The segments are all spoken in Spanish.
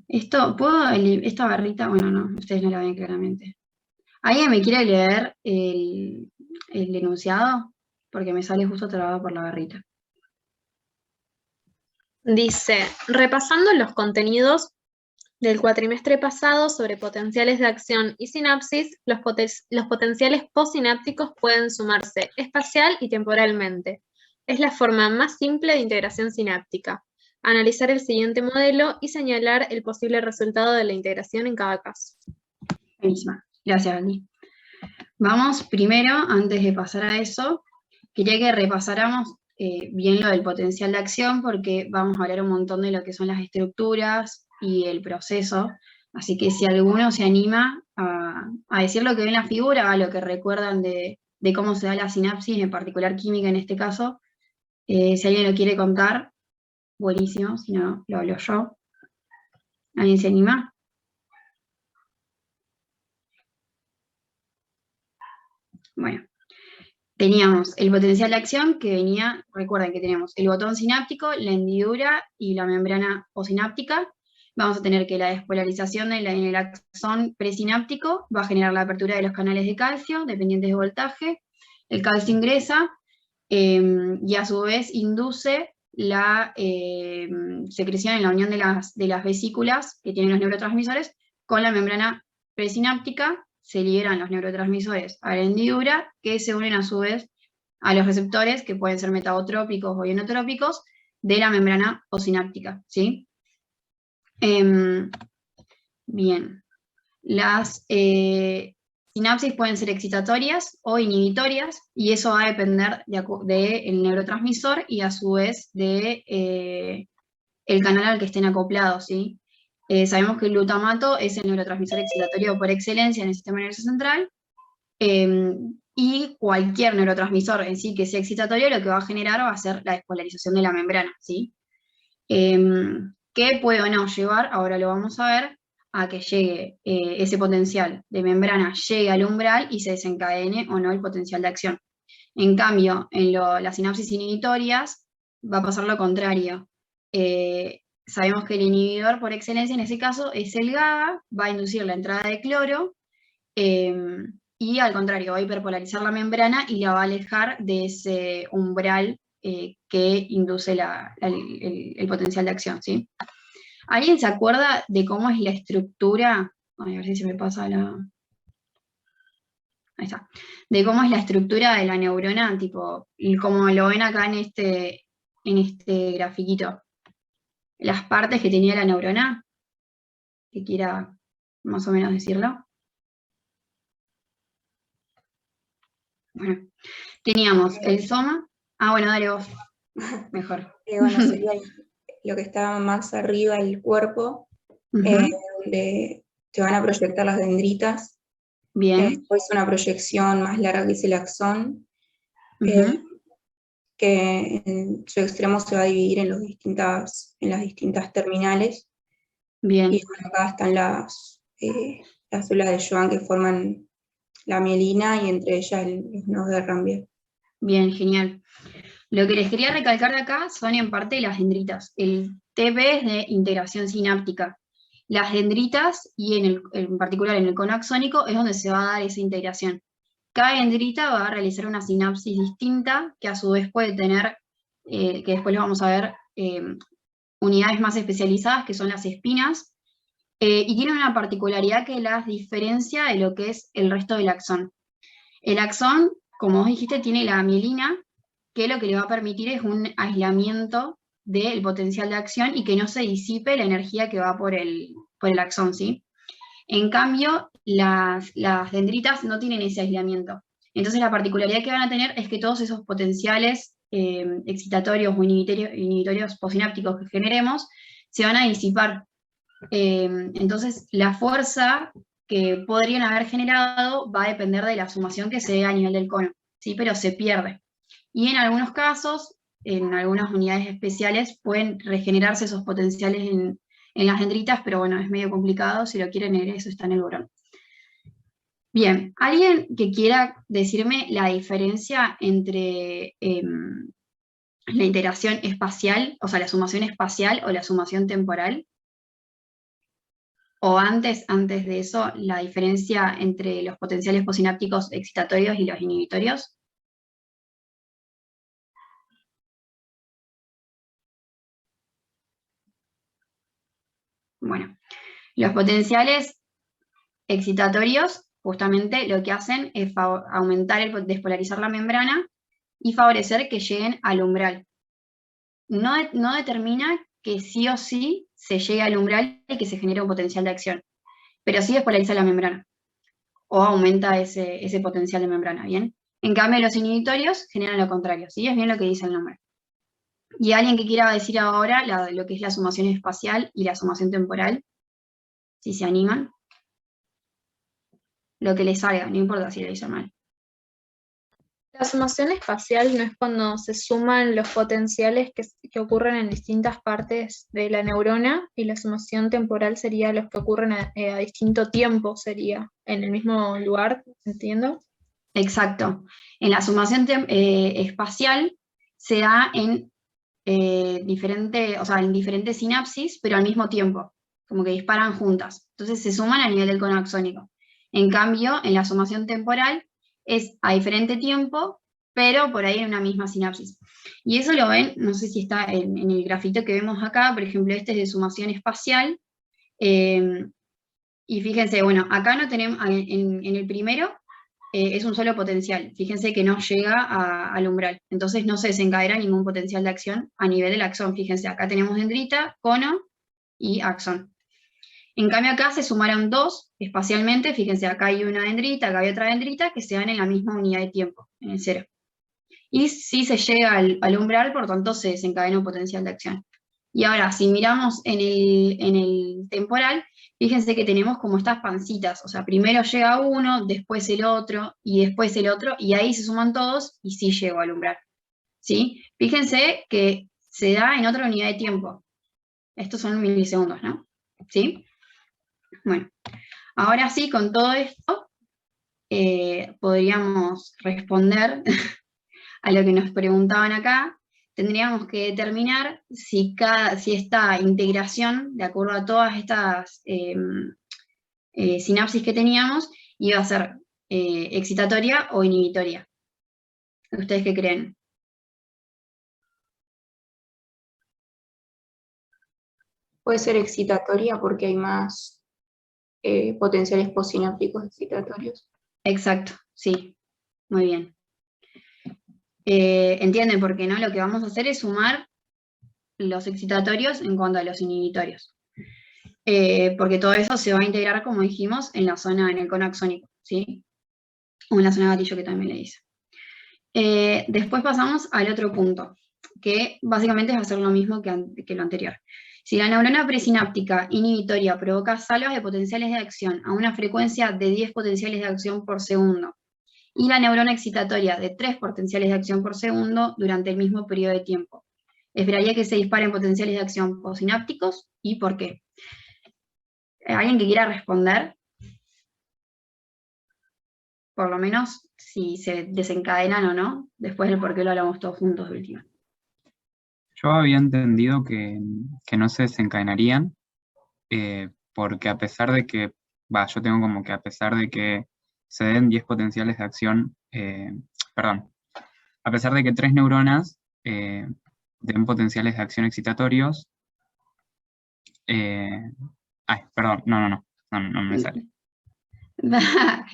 esta barrita, bueno, no, ustedes no la ven claramente. ¿Alguien me quiere leer el enunciado? Porque me sale justo trabado por la barrita. Dice, repasando los contenidos del cuatrimestre pasado sobre potenciales de acción y sinapsis, los potenciales postsinápticos pueden sumarse espacial y temporalmente. Es la forma más simple de integración sináptica. Analizar el siguiente modelo y señalar el posible resultado de la integración en cada caso. Buenísima. Gracias, Andy. Vamos primero, antes de pasar a eso, quería que repasáramos bien lo del potencial de acción, porque vamos a hablar un montón de lo que son las estructuras y el proceso. Así que si alguno se anima a decir lo que ve en la figura, a lo que recuerdan de cómo se da la sinapsis, en particular química en este caso, si alguien lo quiere contar, buenísimo, si no, lo hablo yo. ¿Alguien se anima? Bueno, teníamos el potencial de acción que venía, recuerden que tenemos el botón sináptico, la hendidura y la membrana posináptica. Vamos a tener que la despolarización en el axón presináptico va a generar la apertura de los canales de calcio dependientes de voltaje. El calcio ingresa y a su vez induce la secreción en la unión de las vesículas que tienen los neurotransmisores con la membrana presináptica. Se liberan los neurotransmisores a la hendidura, que se unen a su vez a los receptores, que pueden ser metabotrópicos o ionotrópicos, de la membrana posináptica, ¿sí? Bien. Las sinapsis pueden ser excitatorias o inhibitorias, y eso va a depender del neurotransmisor y a su vez de el canal al que estén acoplados, ¿sí? Sabemos que el glutamato es el neurotransmisor excitatorio por excelencia en el sistema nervioso central, y cualquier neurotransmisor en sí que sea excitatorio lo que va a generar va a ser la despolarización de la membrana, ¿sí? Que puede o no llevar, ahora lo vamos a ver, a que llegue ese potencial de membrana, llegue al umbral y se desencadene o no el potencial de acción. En cambio, en las sinapsis inhibitorias va a pasar lo contrario. Sabemos que el inhibidor por excelencia en ese caso es el GABA, va a inducir la entrada de cloro, y al contrario, va a hiperpolarizar la membrana y la va a alejar de ese umbral que induce el potencial de acción, ¿sí? ¿Alguien se acuerda de cómo es la estructura? Ay, a ver si se me pasa la... Ahí está. De cómo es la estructura de la neurona, tipo, y como lo ven acá en este grafiquito. Las partes que tenía la neurona, que quiera más o menos decirlo. Bueno, teníamos el soma. Ah, bueno, dale vos. Mejor. Bueno, sería lo que está más arriba del cuerpo, donde te van a proyectar las dendritas. Bien. Después una proyección más larga que es el axón, que en su extremo se va a dividir en las distintas terminales. Bien. Y bueno, acá están las células de Schwann que forman la mielina y entre ellas los nodos de Ranvier. Bien, genial. Lo que les quería recalcar de acá son en parte las dendritas. El TP es de integración sináptica. Las dendritas, y en particular en el cono axónico, es donde se va a dar esa integración. Cada dendrita va a realizar una sinapsis distinta, que a su vez puede tener, que después lo vamos a ver, unidades más especializadas, que son las espinas, y tiene una particularidad que las diferencia de lo que es el resto del axón. El axón, como vos dijiste, tiene la mielina, que lo que le va a permitir es un aislamiento del potencial de acción y que no se disipe la energía que va por el axón, ¿sí? En cambio, las dendritas no tienen ese aislamiento. Entonces la particularidad que van a tener es que todos esos potenciales excitatorios o inhibitorios posinápticos que generemos se van a disipar. Entonces la fuerza que podrían haber generado va a depender de la sumación que se dé a nivel del cono, ¿sí? Pero se pierde. Y en algunos casos, en algunas unidades especiales, pueden regenerarse esos potenciales en las dendritas, pero bueno, es medio complicado, si lo quieren leer, eso está en el borón. Bien, ¿alguien que quiera decirme la diferencia entre la integración espacial, o sea, la sumación espacial o la sumación temporal? O antes de eso, la diferencia entre los potenciales posinápticos excitatorios y los inhibitorios. Bueno, los potenciales excitatorios justamente lo que hacen es aumentar, despolarizar la membrana y favorecer que lleguen al umbral. No determina que sí o sí se llegue al umbral y que se genere un potencial de acción, pero sí despolariza la membrana o aumenta ese potencial de membrana, ¿bien? En cambio, los inhibitorios generan lo contrario, ¿sí? Es bien lo que dice el nombre. Y alguien que quiera decir ahora lo que es la sumación espacial y la sumación temporal, si se animan, lo que les salga, no importa si le hizo mal. La sumación espacial no es cuando se suman los potenciales que ocurren en distintas partes de la neurona, y la sumación temporal sería los que ocurren a distinto tiempo, sería en el mismo lugar, ¿entiendo? Exacto. En la sumación espacial se da en en diferentes sinapsis, pero al mismo tiempo, como que disparan juntas. Entonces se suman a nivel del cono axónico. En cambio, en la sumación temporal es a diferente tiempo, pero por ahí en una misma sinapsis. Y eso lo ven, no sé si está en el grafito que vemos acá, por ejemplo, este es de sumación espacial. Y fíjense, bueno, acá no tenemos, en el primero es un solo potencial. Fíjense que no llega al umbral. Entonces no se desencadena ningún potencial de acción a nivel del axón. Fíjense, acá tenemos dendrita, cono y axón. En cambio acá se sumaron dos espacialmente. Fíjense, acá hay una dendrita, acá hay otra dendrita, que se dan en la misma unidad de tiempo, en el cero. Y si se llega al umbral, por tanto se desencadena un potencial de acción. Y ahora, si miramos en el temporal, fíjense que tenemos como estas pancitas, o sea, primero llega uno, después el otro, y después el otro, y ahí se suman todos, y sí llegó al umbral, ¿sí? Fíjense que se da en otra unidad de tiempo. Estos son milisegundos, ¿no? ¿Sí? Bueno, ahora sí, con todo esto, podríamos responder a lo que nos preguntaban acá. Tendríamos que determinar si esta integración, de acuerdo a todas estas sinapsis que teníamos, iba a ser excitatoria o inhibitoria. ¿Ustedes qué creen? Puede ser excitatoria porque hay más potenciales posinápticos excitatorios. Exacto, sí, muy bien. ¿Entienden por qué no? Lo que vamos a hacer es sumar los excitatorios en cuanto a los inhibitorios. Porque todo eso se va a integrar, como dijimos, en la zona, en el cono axónico, ¿sí? O en la zona de gatillo, que también le dice. Después pasamos al otro punto, que básicamente es hacer lo mismo que lo anterior. Si la neurona presináptica inhibitoria provoca salvas de potenciales de acción a una frecuencia de 10 potenciales de acción por segundo, y la neurona excitatoria de 3 potenciales de acción por segundo durante el mismo periodo de tiempo, esperaría que se disparen potenciales de acción posinápticos, ¿y por qué? ¿Alguien que quiera responder? Por lo menos si se desencadenan o no, después del por qué lo hablamos todos juntos de última. Yo había entendido que no se desencadenarían, porque a pesar de que, yo tengo como que a pesar de que se den 10 potenciales de acción, perdón, a pesar de que 3 neuronas den potenciales de acción excitatorios, perdón, no me sale.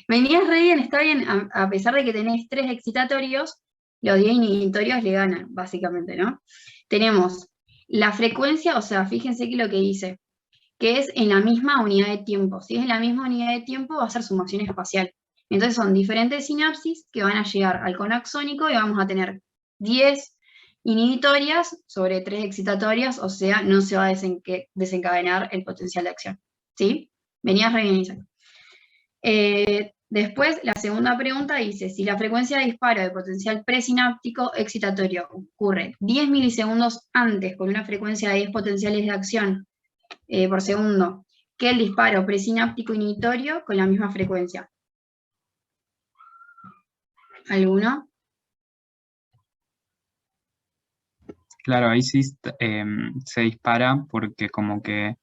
Venías re bien, está bien, a pesar de que tenés 3 excitatorios, los 10 inhibitorios le ganan, básicamente, ¿no? Tenemos la frecuencia, o sea, fíjense que lo que dice, que es en la misma unidad de tiempo. Si es en la misma unidad de tiempo, va a ser sumación espacial. Entonces son diferentes sinapsis que van a llegar al cono axónico y vamos a tener 10 inhibitorias sobre 3 excitatorias, o sea, no se va a desencadenar el potencial de acción. ¿Sí? Venías re bien, Isaac. Después, la segunda pregunta dice, si la frecuencia de disparo de potencial presináptico excitatorio ocurre 10 milisegundos antes con una frecuencia de 10 potenciales de acción por segundo que el disparo presináptico inhibitorio con la misma frecuencia. ¿Alguno? Claro, ahí sí se dispara porque como que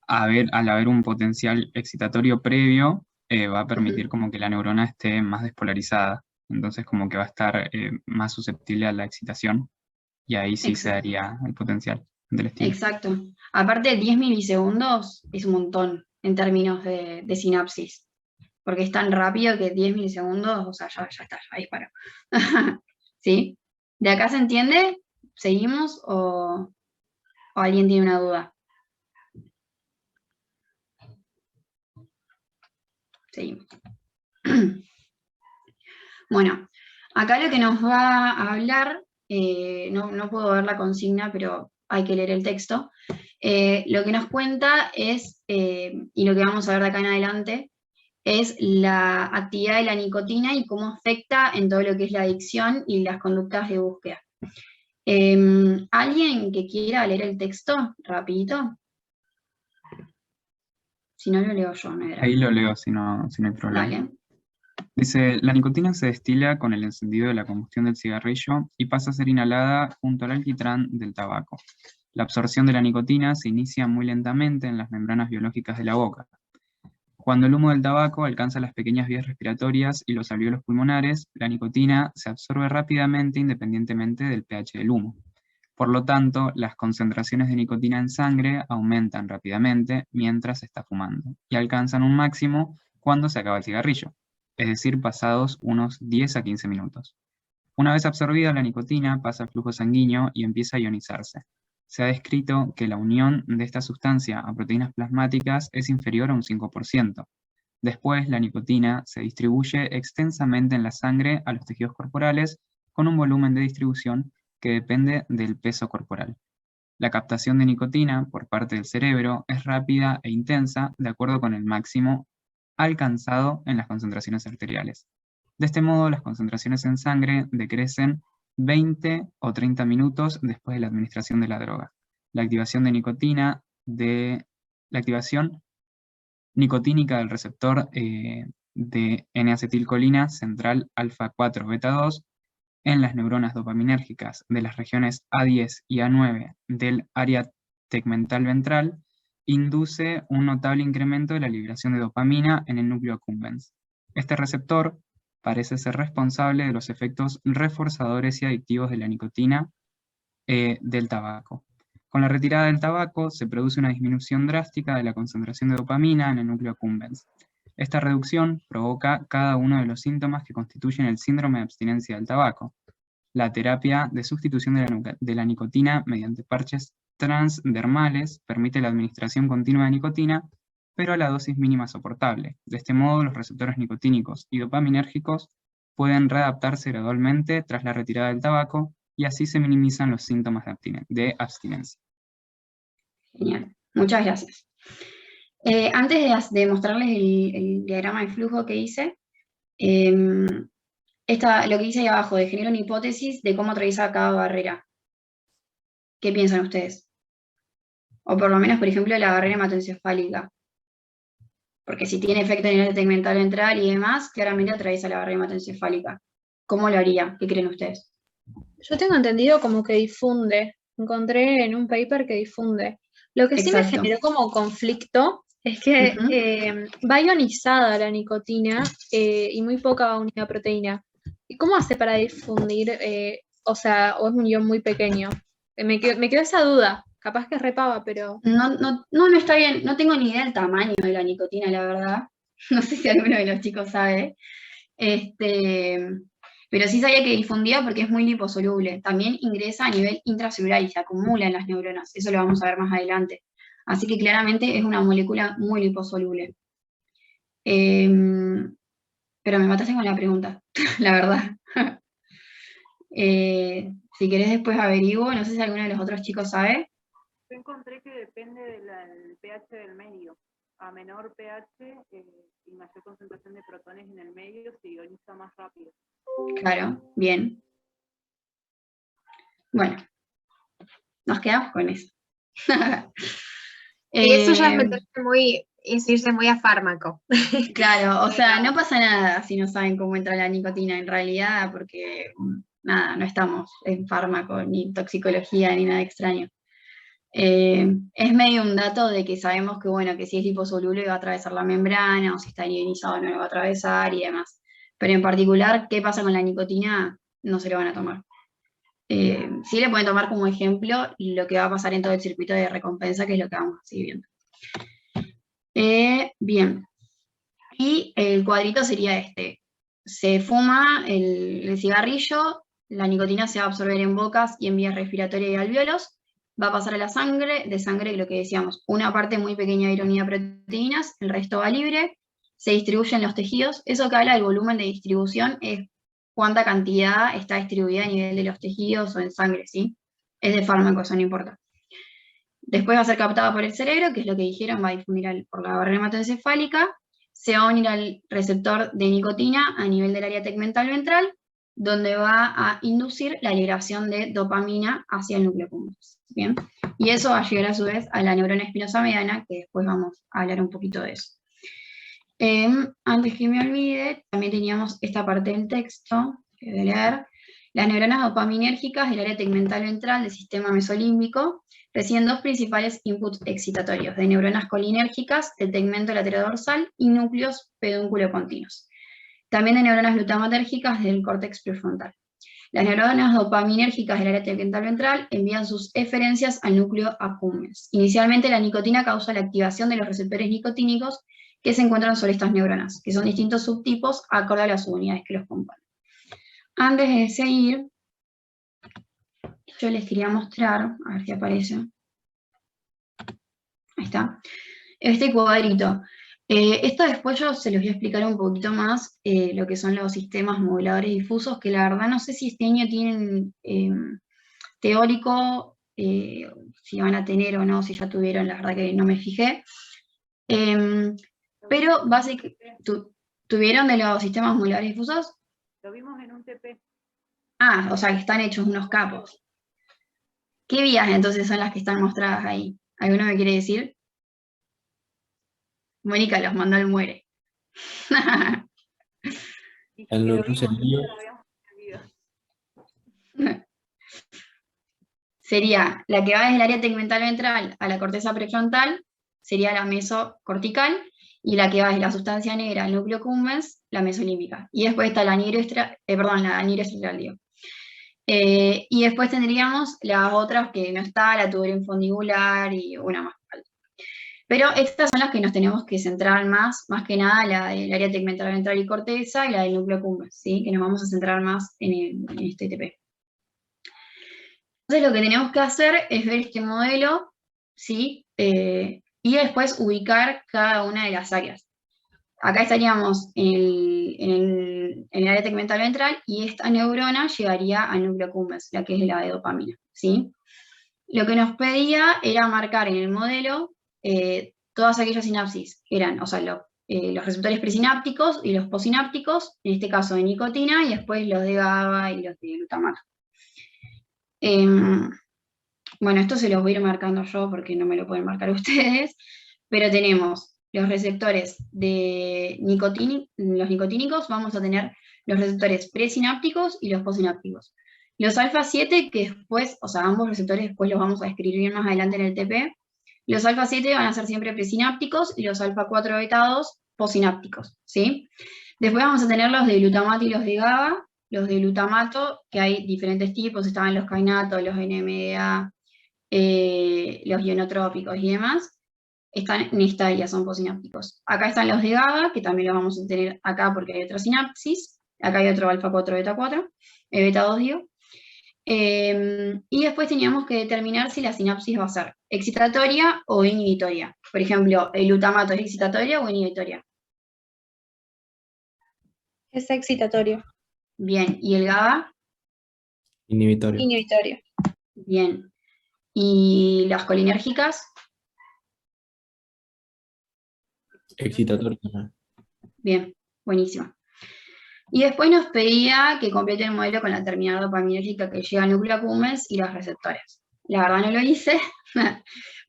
al haber un potencial excitatorio previo, va a permitir como que la neurona esté más despolarizada. Entonces como que va a estar más susceptible a la excitación, y ahí sí se daría el potencial del estímulo. Exacto. Aparte, 10 milisegundos es un montón en términos de sinapsis, porque es tan rápido que 10 milisegundos, o sea, ya está, ya disparó. ¿Sí? ¿De acá se entiende? ¿Seguimos o alguien tiene una duda? Seguimos. Bueno, acá lo que nos va a hablar, no puedo ver la consigna, pero hay que leer el texto. Lo que nos cuenta es, y lo que vamos a ver de acá en adelante, es la actividad de la nicotina y cómo afecta en todo lo que es la adicción y las conductas de búsqueda. ¿Alguien que quiera leer el texto? Rapidito. Si no, lo leo yo, no era. Ahí lo leo si no hay problema. Dale. Dice, la nicotina se destila con el encendido de la combustión del cigarrillo y pasa a ser inhalada junto al alquitrán del tabaco. La absorción de la nicotina se inicia muy lentamente en las membranas biológicas de la boca. Cuando el humo del tabaco alcanza las pequeñas vías respiratorias y los alvéolos pulmonares, la nicotina se absorbe rápidamente independientemente del pH del humo. Por lo tanto, las concentraciones de nicotina en sangre aumentan rápidamente mientras se está fumando y alcanzan un máximo cuando se acaba el cigarrillo, es decir, pasados unos 10 a 15 minutos. Una vez absorbida la nicotina, pasa al flujo sanguíneo y empieza a ionizarse. Se ha descrito que la unión de esta sustancia a proteínas plasmáticas es inferior a un 5%. Después, la nicotina se distribuye extensamente en la sangre a los tejidos corporales con un volumen de distribución que depende del peso corporal. La captación de nicotina por parte del cerebro es rápida e intensa de acuerdo con el máximo alcanzado en las concentraciones arteriales. De este modo, las concentraciones en sangre decrecen 20 o 30 minutos después de la administración de la droga. La activación nicotínica del receptor de N-acetilcolina central alfa-4 beta-2 en las neuronas dopaminérgicas de las regiones A10 y A9 del área tegmental ventral induce un notable incremento de la liberación de dopamina en el núcleo accumbens. Este receptor parece ser responsable de los efectos reforzadores y adictivos de la nicotina del tabaco. Con la retirada del tabaco se produce una disminución drástica de la concentración de dopamina en el núcleo accumbens. Esta reducción provoca cada uno de los síntomas que constituyen el síndrome de abstinencia del tabaco. La terapia de sustitución de la nicotina mediante parches transdermales permite la administración continua de nicotina, pero a la dosis mínima soportable. De este modo, los receptores nicotínicos y dopaminérgicos pueden readaptarse gradualmente tras la retirada del tabaco y así se minimizan los síntomas de abstinencia. Genial, muchas gracias. Antes de mostrarles el diagrama de flujo que hice, lo que hice ahí abajo, de genero una hipótesis de cómo atraviesa cada barrera. ¿Qué piensan ustedes? O por lo menos, por ejemplo, la barrera hematoencefálica. Porque si tiene efecto en el tegmental ventral y demás, claramente atraviesa la barrera hematoencefálica. ¿Cómo lo haría? ¿Qué creen ustedes? Yo tengo entendido como que difunde. Encontré en un paper que difunde. Lo que sí me Exacto. generó como conflicto es que va ionizada la nicotina y muy poca unidad de proteína. ¿Y cómo hace para difundir? O es un ion muy pequeño. Me quedó esa duda. Capaz que es repava, pero... No está bien. No tengo ni idea del tamaño de la nicotina, la verdad. No sé si alguno de los chicos sabe. Pero sí sabía que difundía porque es muy liposoluble. También ingresa a nivel intracelular y se acumula en las neuronas. Eso lo vamos a ver más adelante. Así que claramente es una molécula muy liposoluble. Pero me mataste con la pregunta, la verdad. Si querés después averiguo, no sé si alguno de los otros chicos sabe. Yo encontré que depende del pH del medio. A menor pH y mayor concentración de protones en el medio se ioniza más rápido. Claro, bien. Bueno, nos quedamos con eso. Y eso ya es irse muy a fármaco. Claro, o sea, no pasa nada si no saben cómo entra la nicotina en realidad, porque nada, no estamos en fármaco, ni toxicología, ni nada extraño. Es medio un dato de que sabemos que, bueno, que si es liposoluble va a atravesar la membrana, o si está ionizado no lo va a atravesar y demás. Pero en particular, ¿qué pasa con la nicotina? No se lo van a tomar. Sí le pueden tomar como ejemplo lo que va a pasar en todo el circuito de recompensa, que es lo que vamos a seguir viendo. Bien. Y el cuadrito sería este. Se fuma el cigarrillo, la nicotina se va a absorber en bocas y en vías respiratorias y alvéolos, va a pasar a la sangre, de sangre lo que decíamos, una parte muy pequeña de ironía de proteínas, el resto va libre, se distribuye en los tejidos. Eso que habla del volumen de distribución es cuánta cantidad está distribuida a nivel de los tejidos o en sangre, ¿sí? Es de fármaco, eso no importa. Después va a ser captada por el cerebro, que es lo que dijeron, va a difundir por la barrera hematoencefálica, se va a unir al receptor de nicotina a nivel del área tegmental ventral, donde va a inducir la liberación de dopamina hacia el núcleo accumbens. ¿Bien? Y eso va a llegar a su vez a la neurona espinosa mediana, que después vamos a hablar un poquito de eso. Antes que me olvide, también teníamos esta parte del texto, que voy a leer. Las neuronas dopaminérgicas del área tegmental ventral del sistema mesolímbico reciben dos principales inputs excitatorios, de neuronas colinérgicas del tegmento laterodorsal y núcleos pedúnculo-continuos. También de neuronas glutamatérgicas del córtex prefrontal. Las neuronas dopaminérgicas del área tegmental ventral envían sus eferencias al núcleo accumbens. Inicialmente la nicotina causa la activación de los receptores nicotínicos que se encuentran sobre estas neuronas, que son distintos subtipos acorde a las subunidades que los componen. Antes de seguir, yo les quería mostrar, a ver si aparece. Ahí está. Este cuadrito. Esto después yo se los voy a explicar un poquito más, lo que son los sistemas moduladores difusos, que la verdad no sé si este año tienen teórico, si van a tener o no, si ya tuvieron, la verdad que no me fijé. Pero básicamente, ¿tuvieron de los sistemas moduladores difusos? Lo vimos en un TP. Ah, o sea que están hechos unos capos. ¿Qué vías entonces son las que están mostradas ahí? ¿Alguno me quiere decir? Mónica los mandó al muere. El núcleo sería Sería la que va desde el área tegmental ventral a la corteza prefrontal, sería la mesocortical, y la que va desde la sustancia negra al núcleo accumbens, la mesolímbica. Y después está la nigroestrial, digo. Y después tendríamos las otras que no está, la tuberoinfundibular fundibular y una más. Pero estas son las que nos tenemos que centrar más que nada la del área tegmental ventral y corteza y la del núcleo accumbens, ¿sí? Que nos vamos a centrar más en este TP. Entonces lo que tenemos que hacer es ver este modelo, ¿sí? Y después ubicar cada una de las áreas. Acá estaríamos en el área tegmental ventral y esta neurona llegaría al núcleo accumbens, la que es la de dopamina, ¿sí? Lo que nos pedía era marcar en el modelo todas aquellas sinapsis que eran, o sea, los receptores presinápticos y los posinápticos, en este caso de nicotina, y después los de GABA y los de glutamato. Bueno, esto se los voy a ir marcando yo porque no me lo pueden marcar ustedes, pero tenemos los receptores de los nicotínicos, vamos a tener los receptores presinápticos y los posinápticos. Los alfa 7, que después, o sea, ambos receptores después los vamos a escribir bien más adelante en el TP, los alfa 7 van a ser siempre presinápticos y los alfa 4 beta 2 posinápticos, ¿sí? Después vamos a tener los de glutamato y los de GABA. Los de glutamato, que hay diferentes tipos, estaban los kainatos, los NMDA, los ionotrópicos y demás, están en esta área, son posinápticos. Acá están los de GABA, que también los vamos a tener acá porque hay otra sinapsis, acá hay otro alfa 4, beta 4, beta 2 digo. Y después teníamos que determinar si la sinapsis va a ser excitatoria o inhibitoria. Por ejemplo, ¿el glutamato es excitatoria o inhibitoria? Es excitatorio. Bien, ¿y el GABA? inhibitorio. Inhibitorio. Bien. ¿Y las colinérgicas? Excitatorio. Bien, buenísimo. Y después nos pedía que complete el modelo con la terminal dopaminérgica que llega al núcleo accumbens y los receptores. La verdad no lo hice,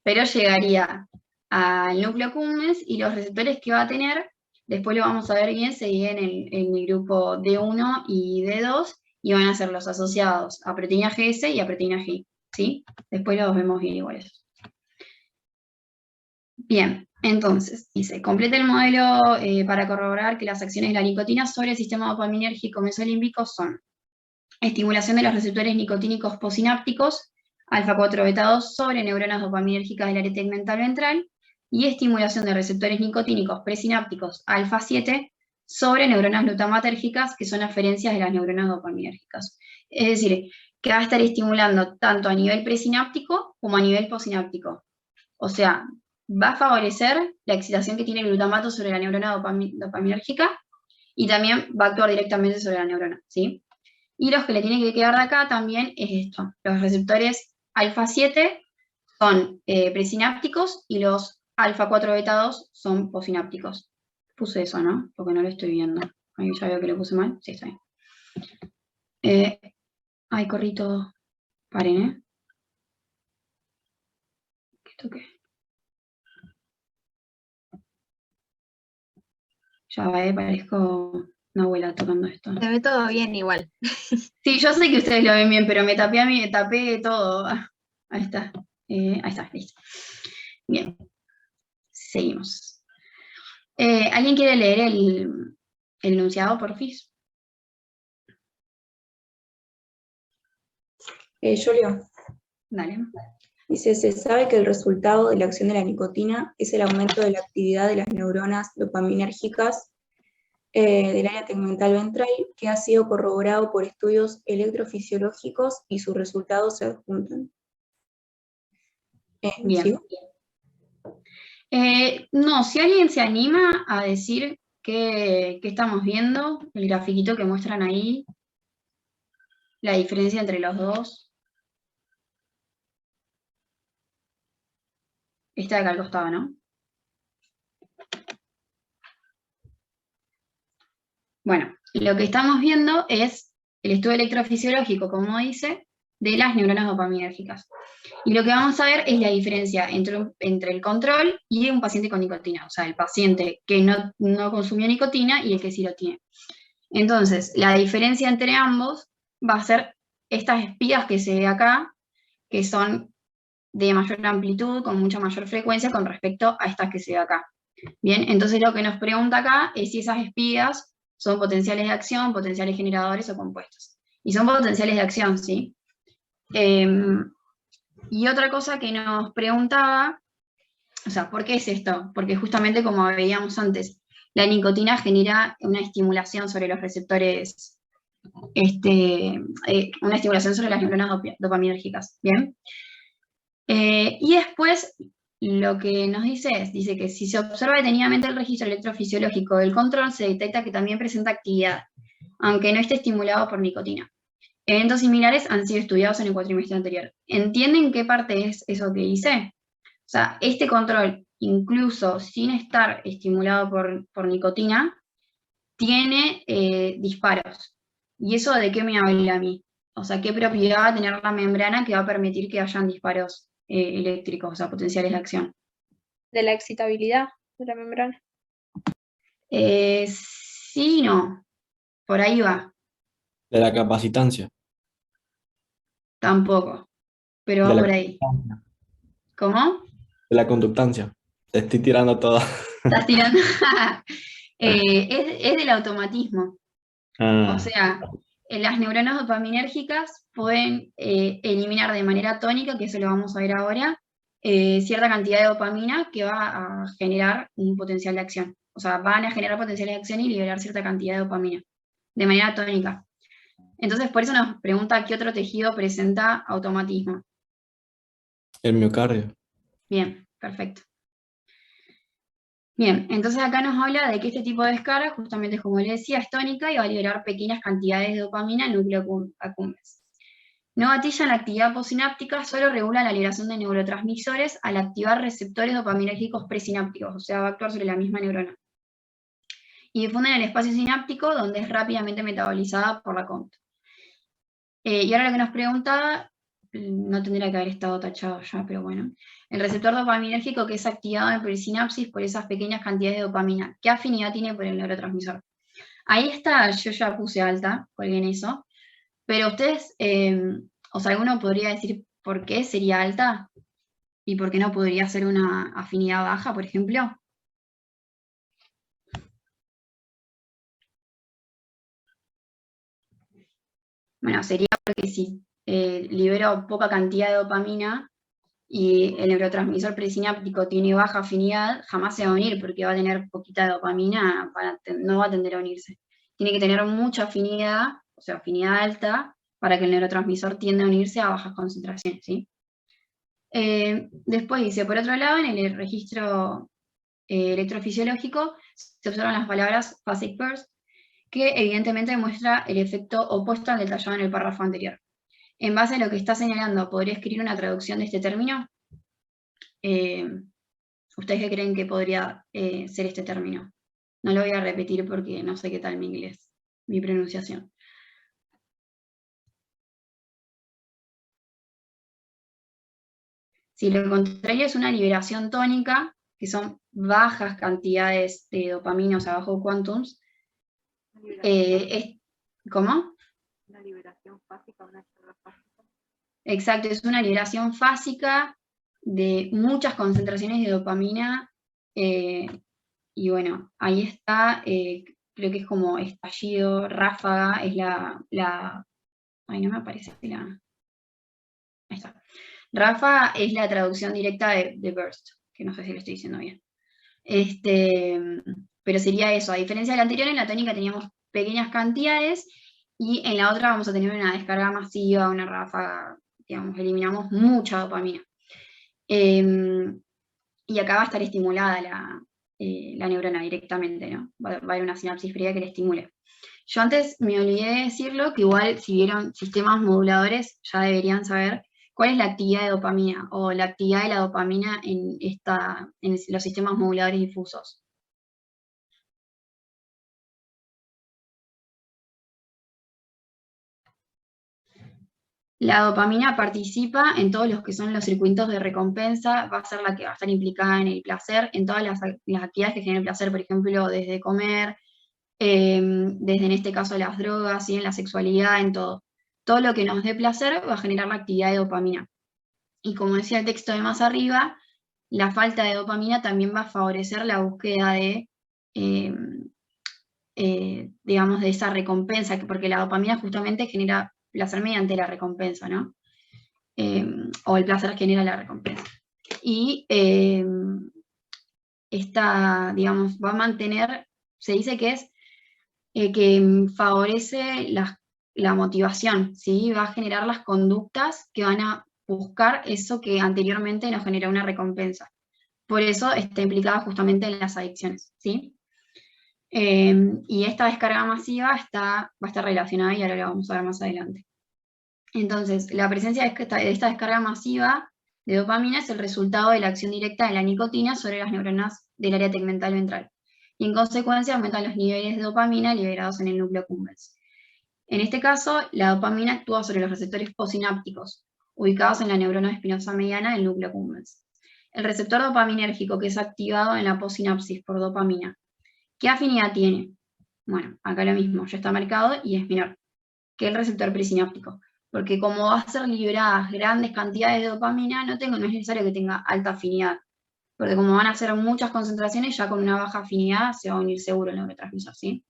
pero llegaría al núcleo accumbens y los receptores que va a tener, después lo vamos a ver bien, se dividen en el grupo D1 y D2, y van a ser los asociados a proteína GS y a proteína GI, ¿sí? Después los vemos bien iguales. Bien, entonces, dice, completa el modelo para corroborar que las acciones de la nicotina sobre el sistema dopaminérgico mesolímbico son estimulación de los receptores nicotínicos posinápticos, alfa-4 beta-2 sobre neuronas dopaminérgicas del área tegmental ventral, y estimulación de receptores nicotínicos presinápticos alfa-7 sobre neuronas glutamatérgicas, que son aferencias de las neuronas dopaminérgicas. Es decir, que va a estar estimulando tanto a nivel presináptico como a nivel posináptico. O sea, va a favorecer la excitación que tiene el glutamato sobre la neurona dopaminérgica y también va a actuar directamente sobre la neurona, ¿sí? Y los que le tienen que quedar de acá también es esto. Los receptores alfa-7 son presinápticos y los alfa-4 beta-2 son posinápticos. Puse eso, ¿no? Porque no lo estoy viendo. Ahí ya veo que lo puse mal. Sí, está bien. Ay, corrí todo. Paren, ¿eh? ¿Qué toqué? Ya va, parezco una abuela tocando esto. Se ve todo bien igual. Sí, yo sé que ustedes lo ven bien, pero me tapé todo. Ahí está. Ahí está, listo. Bien. Seguimos. ¿Alguien quiere leer el enunciado, porfis? Yo leo. Dale. Dice, se sabe que el resultado de la acción de la nicotina es el aumento de la actividad de las neuronas dopaminérgicas del área tegmental ventral, que ha sido corroborado por estudios electrofisiológicos y sus resultados se adjuntan. Bien. ¿Sigo? No, si alguien se anima a decir qué estamos viendo, el grafiquito que muestran ahí, la diferencia entre los dos. Está de acá al costado, ¿no? Bueno, lo que estamos viendo es el estudio electrofisiológico, como dice, de las neuronas dopaminérgicas. Y lo que vamos a ver es la diferencia entre el control y un paciente con nicotina, o sea, el paciente que no consumió nicotina y el que sí lo tiene. Entonces, la diferencia entre ambos va a ser estas espigas que se ve acá, que son de mayor amplitud, con mucha mayor frecuencia con respecto a estas que se ve acá. Bien, entonces lo que nos pregunta acá es si esas espigas son potenciales de acción, potenciales generadores o compuestos. Y son potenciales de acción, ¿sí? Y otra cosa que nos preguntaba, o sea, ¿por qué es esto? Porque justamente como veíamos antes, la nicotina genera una estimulación sobre los receptores, una estimulación sobre las neuronas dopaminérgicas, ¿bien? Y después lo que nos dice que si se observa detenidamente el registro electrofisiológico del control, se detecta que también presenta actividad, aunque no esté estimulado por nicotina. Eventos similares han sido estudiados en el cuatrimestre anterior. ¿Entienden qué parte es eso que hice? O sea, este control, incluso sin estar estimulado por nicotina, tiene disparos. ¿Y eso de qué me habla a mí? O sea, ¿qué propiedad va a tener la membrana que va a permitir que hayan disparos eléctricos, o sea, potenciales de acción? De la excitabilidad de la membrana. Sí, no. Por ahí va. De la capacitancia. Tampoco. Pero De va la por ahí. conductancia. ¿Cómo? De la conductancia. Te estoy tirando todo. Estás tirando. Es del automatismo. O sea, las neuronas dopaminérgicas pueden eliminar de manera tónica, que eso lo vamos a ver ahora, cierta cantidad de dopamina que va a generar un potencial de acción. O sea, van a generar potenciales de acción y liberar cierta cantidad de dopamina, de manera tónica. Entonces, por eso nos pregunta qué otro tejido presenta automatismo. El miocardio. Bien, perfecto. Bien, entonces acá nos habla de que este tipo de descarga, justamente como le decía, es tónica y va a liberar pequeñas cantidades de dopamina en núcleo accumbens. No gatillan la actividad posináptica, solo regula la liberación de neurotransmisores al activar receptores dopaminérgicos presinápticos, o sea, va a actuar sobre la misma neurona. Y difunden el espacio sináptico, donde es rápidamente metabolizada por la COMT. Y ahora lo que nos preguntaba, no tendría que haber estado tachado ya, pero bueno. El receptor dopaminérgico que es activado en perisinapsis por esas pequeñas cantidades de dopamina. ¿Qué afinidad tiene por el neurotransmisor? Ahí está, yo ya puse alta, colgué en eso. Pero ustedes, o sea, alguno podría decir por qué sería alta. ¿Y por qué no podría ser una afinidad baja, por ejemplo? Bueno, sería porque si libero poca cantidad de dopamina y el neurotransmisor presináptico tiene baja afinidad, jamás se va a unir porque va a tener poquita dopamina, no va a tender a unirse. Tiene que tener mucha afinidad, o sea, afinidad alta, para que el neurotransmisor tienda a unirse a bajas concentraciones, ¿sí? Después dice, por otro lado, en el registro electrofisiológico se observan las palabras phasic burst, que evidentemente muestra el efecto opuesto al detallado en el párrafo anterior. En base a lo que está señalando, ¿podría escribir una traducción de este término? ¿Ustedes qué creen que podría ser este término? No lo voy a repetir porque no sé qué tal mi inglés, mi pronunciación. Si lo contrario es una liberación tónica, que son bajas cantidades de dopamina, o sea, bajo quantums, ¿cómo? Una liberación fásica, una descarga fásica. Exacto, es una liberación fásica de muchas concentraciones de dopamina, y bueno, ahí está, creo que es como estallido, ráfaga, es ay, no me aparece ahí está. Ráfaga es la traducción directa de burst, que no sé si lo estoy diciendo bien. Pero sería eso, a diferencia de la anterior, en la tónica teníamos pequeñas cantidades, y en la otra vamos a tener una descarga masiva, una ráfaga, digamos, eliminamos mucha dopamina. Y acá va a estar estimulada la neurona directamente, ¿no? Va a haber una sinapsis previa que la estimule. Yo antes me olvidé de decirlo, que igual si vieron sistemas moduladores ya deberían saber cuál es la actividad de dopamina o la actividad de la dopamina en los sistemas moduladores difusos. La dopamina participa en todos los que son los circuitos de recompensa, va a ser la que va a estar implicada en el placer, en todas las actividades que generan placer, por ejemplo, desde comer, desde en este caso las drogas, y en la sexualidad, en todo. Todo lo que nos dé placer va a generar la actividad de dopamina. Y como decía el texto de más arriba, la falta de dopamina también va a favorecer la búsqueda de, digamos, de esa recompensa, porque la dopamina justamente genera placer mediante la recompensa, ¿no? O el placer genera la recompensa. Y esta, digamos, va a mantener, se dice que es que favorece la motivación, ¿sí? Va a generar las conductas que van a buscar eso que anteriormente nos generó una recompensa. Por eso está implicada justamente en las adicciones, ¿sí? Y esta descarga masiva va a estar relacionada, y ahora la vamos a ver más adelante. Entonces, la presencia de esta descarga masiva de dopamina es el resultado de la acción directa de la nicotina sobre las neuronas del área tegmental ventral, y en consecuencia aumentan los niveles de dopamina liberados en el núcleo accumbens. En este caso, la dopamina actúa sobre los receptores posinápticos, ubicados en la neurona espinosa mediana del núcleo accumbens. El receptor dopaminérgico, que es activado en la possinapsis por dopamina, ¿qué afinidad tiene? Bueno, acá lo mismo, ya está marcado y es menor que el receptor presináptico, porque como va a ser liberadas grandes cantidades de dopamina, no es necesario que tenga alta afinidad, porque como van a ser muchas concentraciones, ya con una baja afinidad se va a unir seguro el neurotransmisor, ¿sí?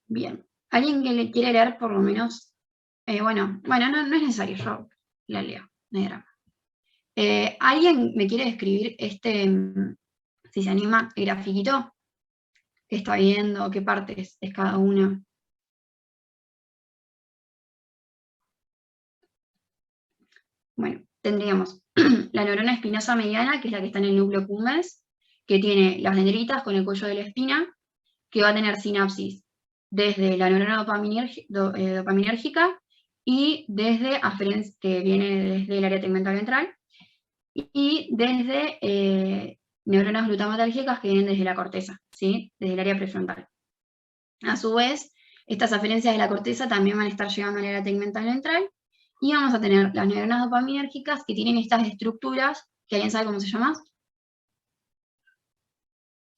Bien, ¿alguien que le quiere leer por lo menos? Bueno, no es necesario, yo la leo, no hay drama. ¿Alguien me quiere describir si se anima, el grafiquito que está viendo, qué partes es cada una? Bueno, tendríamos la neurona espinosa mediana, que es la que está en el núcleo accumbens, que tiene las dendritas con el cuello de la espina, que va a tener sinapsis desde la neurona dopaminérgica y desde aferencia, que viene desde el área tegmental ventral, y desde neuronas glutamatérgicas que vienen desde la corteza, ¿sí? Desde el área prefrontal. A su vez, estas aferencias de la corteza también van a estar llegando al área tegmental ventral, y vamos a tener las neuronas dopaminérgicas que tienen estas estructuras, que ¿alguien sabe cómo se llama?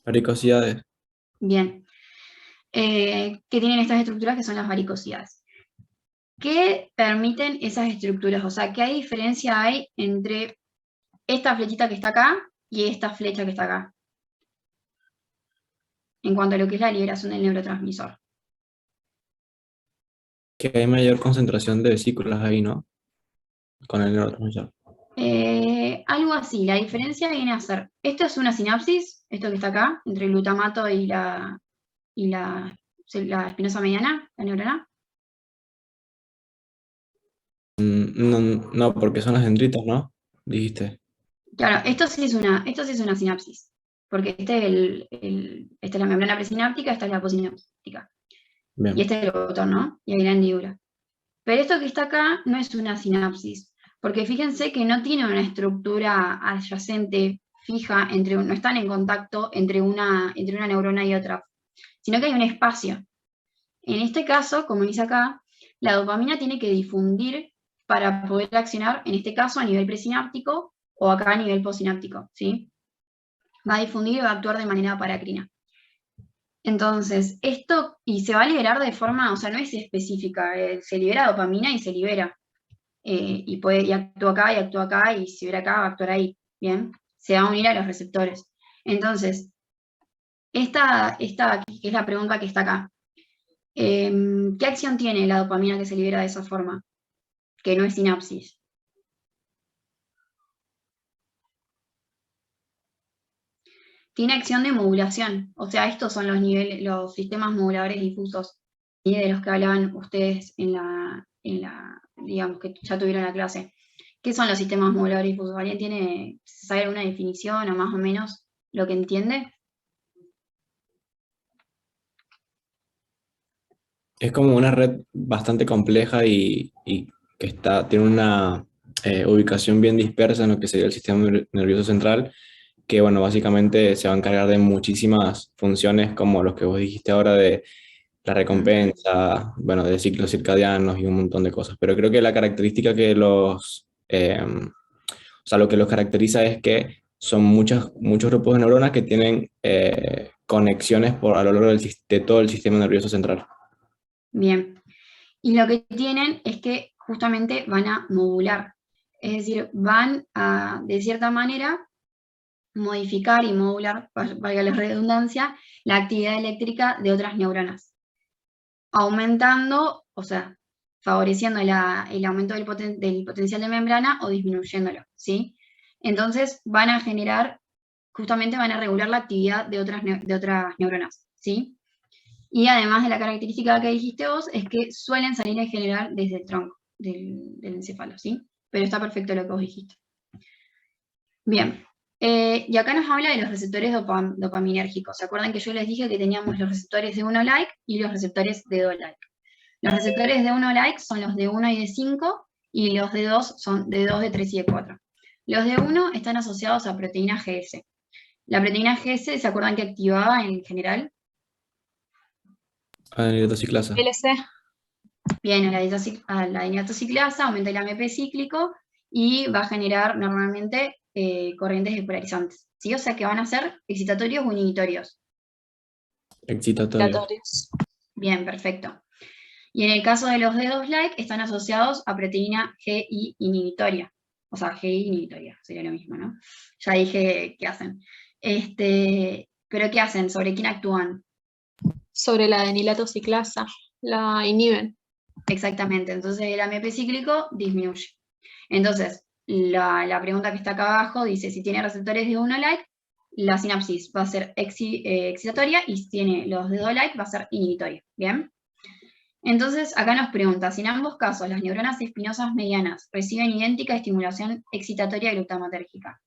Varicosidades. Bien. Que tienen estas estructuras que son las varicosidades. ¿Qué permiten esas estructuras? O sea, ¿qué diferencia hay entre esta flechita que está acá y esta flecha que está acá? En cuanto a lo que es la liberación del neurotransmisor. Que hay mayor concentración de vesículas ahí, ¿no? Con el neurotransmisor. Algo así, la diferencia viene a ser, esto es una sinapsis, esto que está acá, entre el glutamato y la espinosa mediana, la neurona. No, no, porque son las dendritas, ¿no? Dijiste. Claro, esto sí es una sinapsis, porque esta es la membrana presináptica, esta es la posináptica, y Bien. este es el botón, ¿no? Y ahí la hendidura. Pero esto que está acá no es una sinapsis, porque fíjense que no tiene una estructura adyacente fija, no están en contacto entre una neurona y otra, sino que hay un espacio. En este caso, como dice acá, la dopamina tiene que difundir para poder accionar, en este caso a nivel presináptico o acá a nivel postsináptico, ¿sí? Va a difundir y va a actuar de manera paracrina. Entonces, esto, y se va a liberar de forma, o sea, no es específica, se libera dopamina y se libera. Y actúa acá, y si hubiera acá, va a actuar ahí, ¿bien? Se va a unir a los receptores. Entonces, esta que es la pregunta que está acá. ¿Qué acción tiene la dopamina que se libera de esa forma? Que no es sinapsis. Tiene acción de modulación, o sea, estos son los sistemas moduladores difusos, ¿sí? De los que hablaban ustedes digamos, que ya tuvieron la clase. ¿Qué son los sistemas moduladores difusos? ¿Alguien sabe alguna definición o más o menos lo que entiende? Es como una red bastante compleja y que tiene una ubicación bien dispersa en lo que sería el sistema nervioso central, que bueno, básicamente se va a encargar de muchísimas funciones como los que vos dijiste ahora de la recompensa, bueno, de ciclos circadianos y un montón de cosas. Pero creo que la característica o sea, lo que los caracteriza es que son muchos grupos de neuronas que tienen conexiones a lo largo de todo el sistema nervioso central. Bien. Y lo que tienen es que justamente van a modular. Es decir, van a, de cierta manera, modificar y modular, valga la redundancia, la actividad eléctrica de otras neuronas, aumentando, o sea, favoreciendo el aumento del potencial de membrana o disminuyéndolo, ¿sí? Entonces justamente van a regular la actividad de otras neuronas, ¿sí? Y además de la característica que dijiste vos, es que suelen salir en general desde el tronco del encéfalo, ¿sí? Pero está perfecto lo que vos dijiste. Bien, y acá nos habla de los receptores dopaminérgicos. ¿Se acuerdan que yo les dije que teníamos los receptores de 1 like y los receptores de 2 like? Los receptores de 1 like son los de 1 y de 5, y los de 2 son de 2, de 3 y de 4. Los de 1 están asociados a proteína GS. La proteína GS, ¿se acuerdan que activaba en general? Adenilatoxiclasa. LC. Bien, a la dinatociclasa aumenta el AMP cíclico y va a generar normalmente corrientes despolarizantes, ¿sí? O sea que van a ser excitatorios o inhibitorios. Excitatorios. Bien, perfecto. Y en el caso de los D2-like, están asociados a proteína GI inhibitoria. O sea, GI inhibitoria, sería lo mismo, ¿no? Ya dije qué hacen. ¿Pero qué hacen? ¿Sobre quién actúan? Sobre la adenilatoxiclasa, la inhiben. Exactamente, entonces el AMP cíclico disminuye. Entonces, la pregunta que está acá abajo dice, si tiene receptores de 1 like, la sinapsis va a ser excitatoria, y si tiene los de 2 like, va a ser inhibitoria. ¿Bien? Entonces, acá nos pregunta, si en ambos casos las neuronas espinosas medianas reciben idéntica estimulación excitatoria glutamatérgica,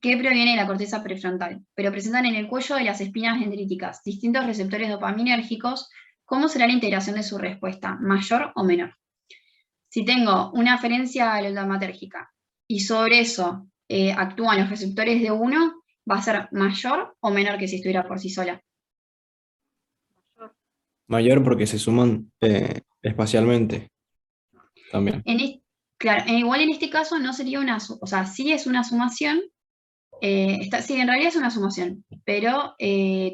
que proviene de la corteza prefrontal, pero presentan en el cuello de las espinas dendríticas distintos receptores dopaminérgicos, ¿cómo será la integración de su respuesta? ¿Mayor o menor? Si tengo una aferencia glutamatérgica y sobre eso actúan los receptores de 1, ¿va a ser mayor o menor que si estuviera por sí sola? Mayor porque se suman espacialmente también. Claro, igual en este caso no sería o sea, sí es una sumación, sí, en realidad es una sumación, pero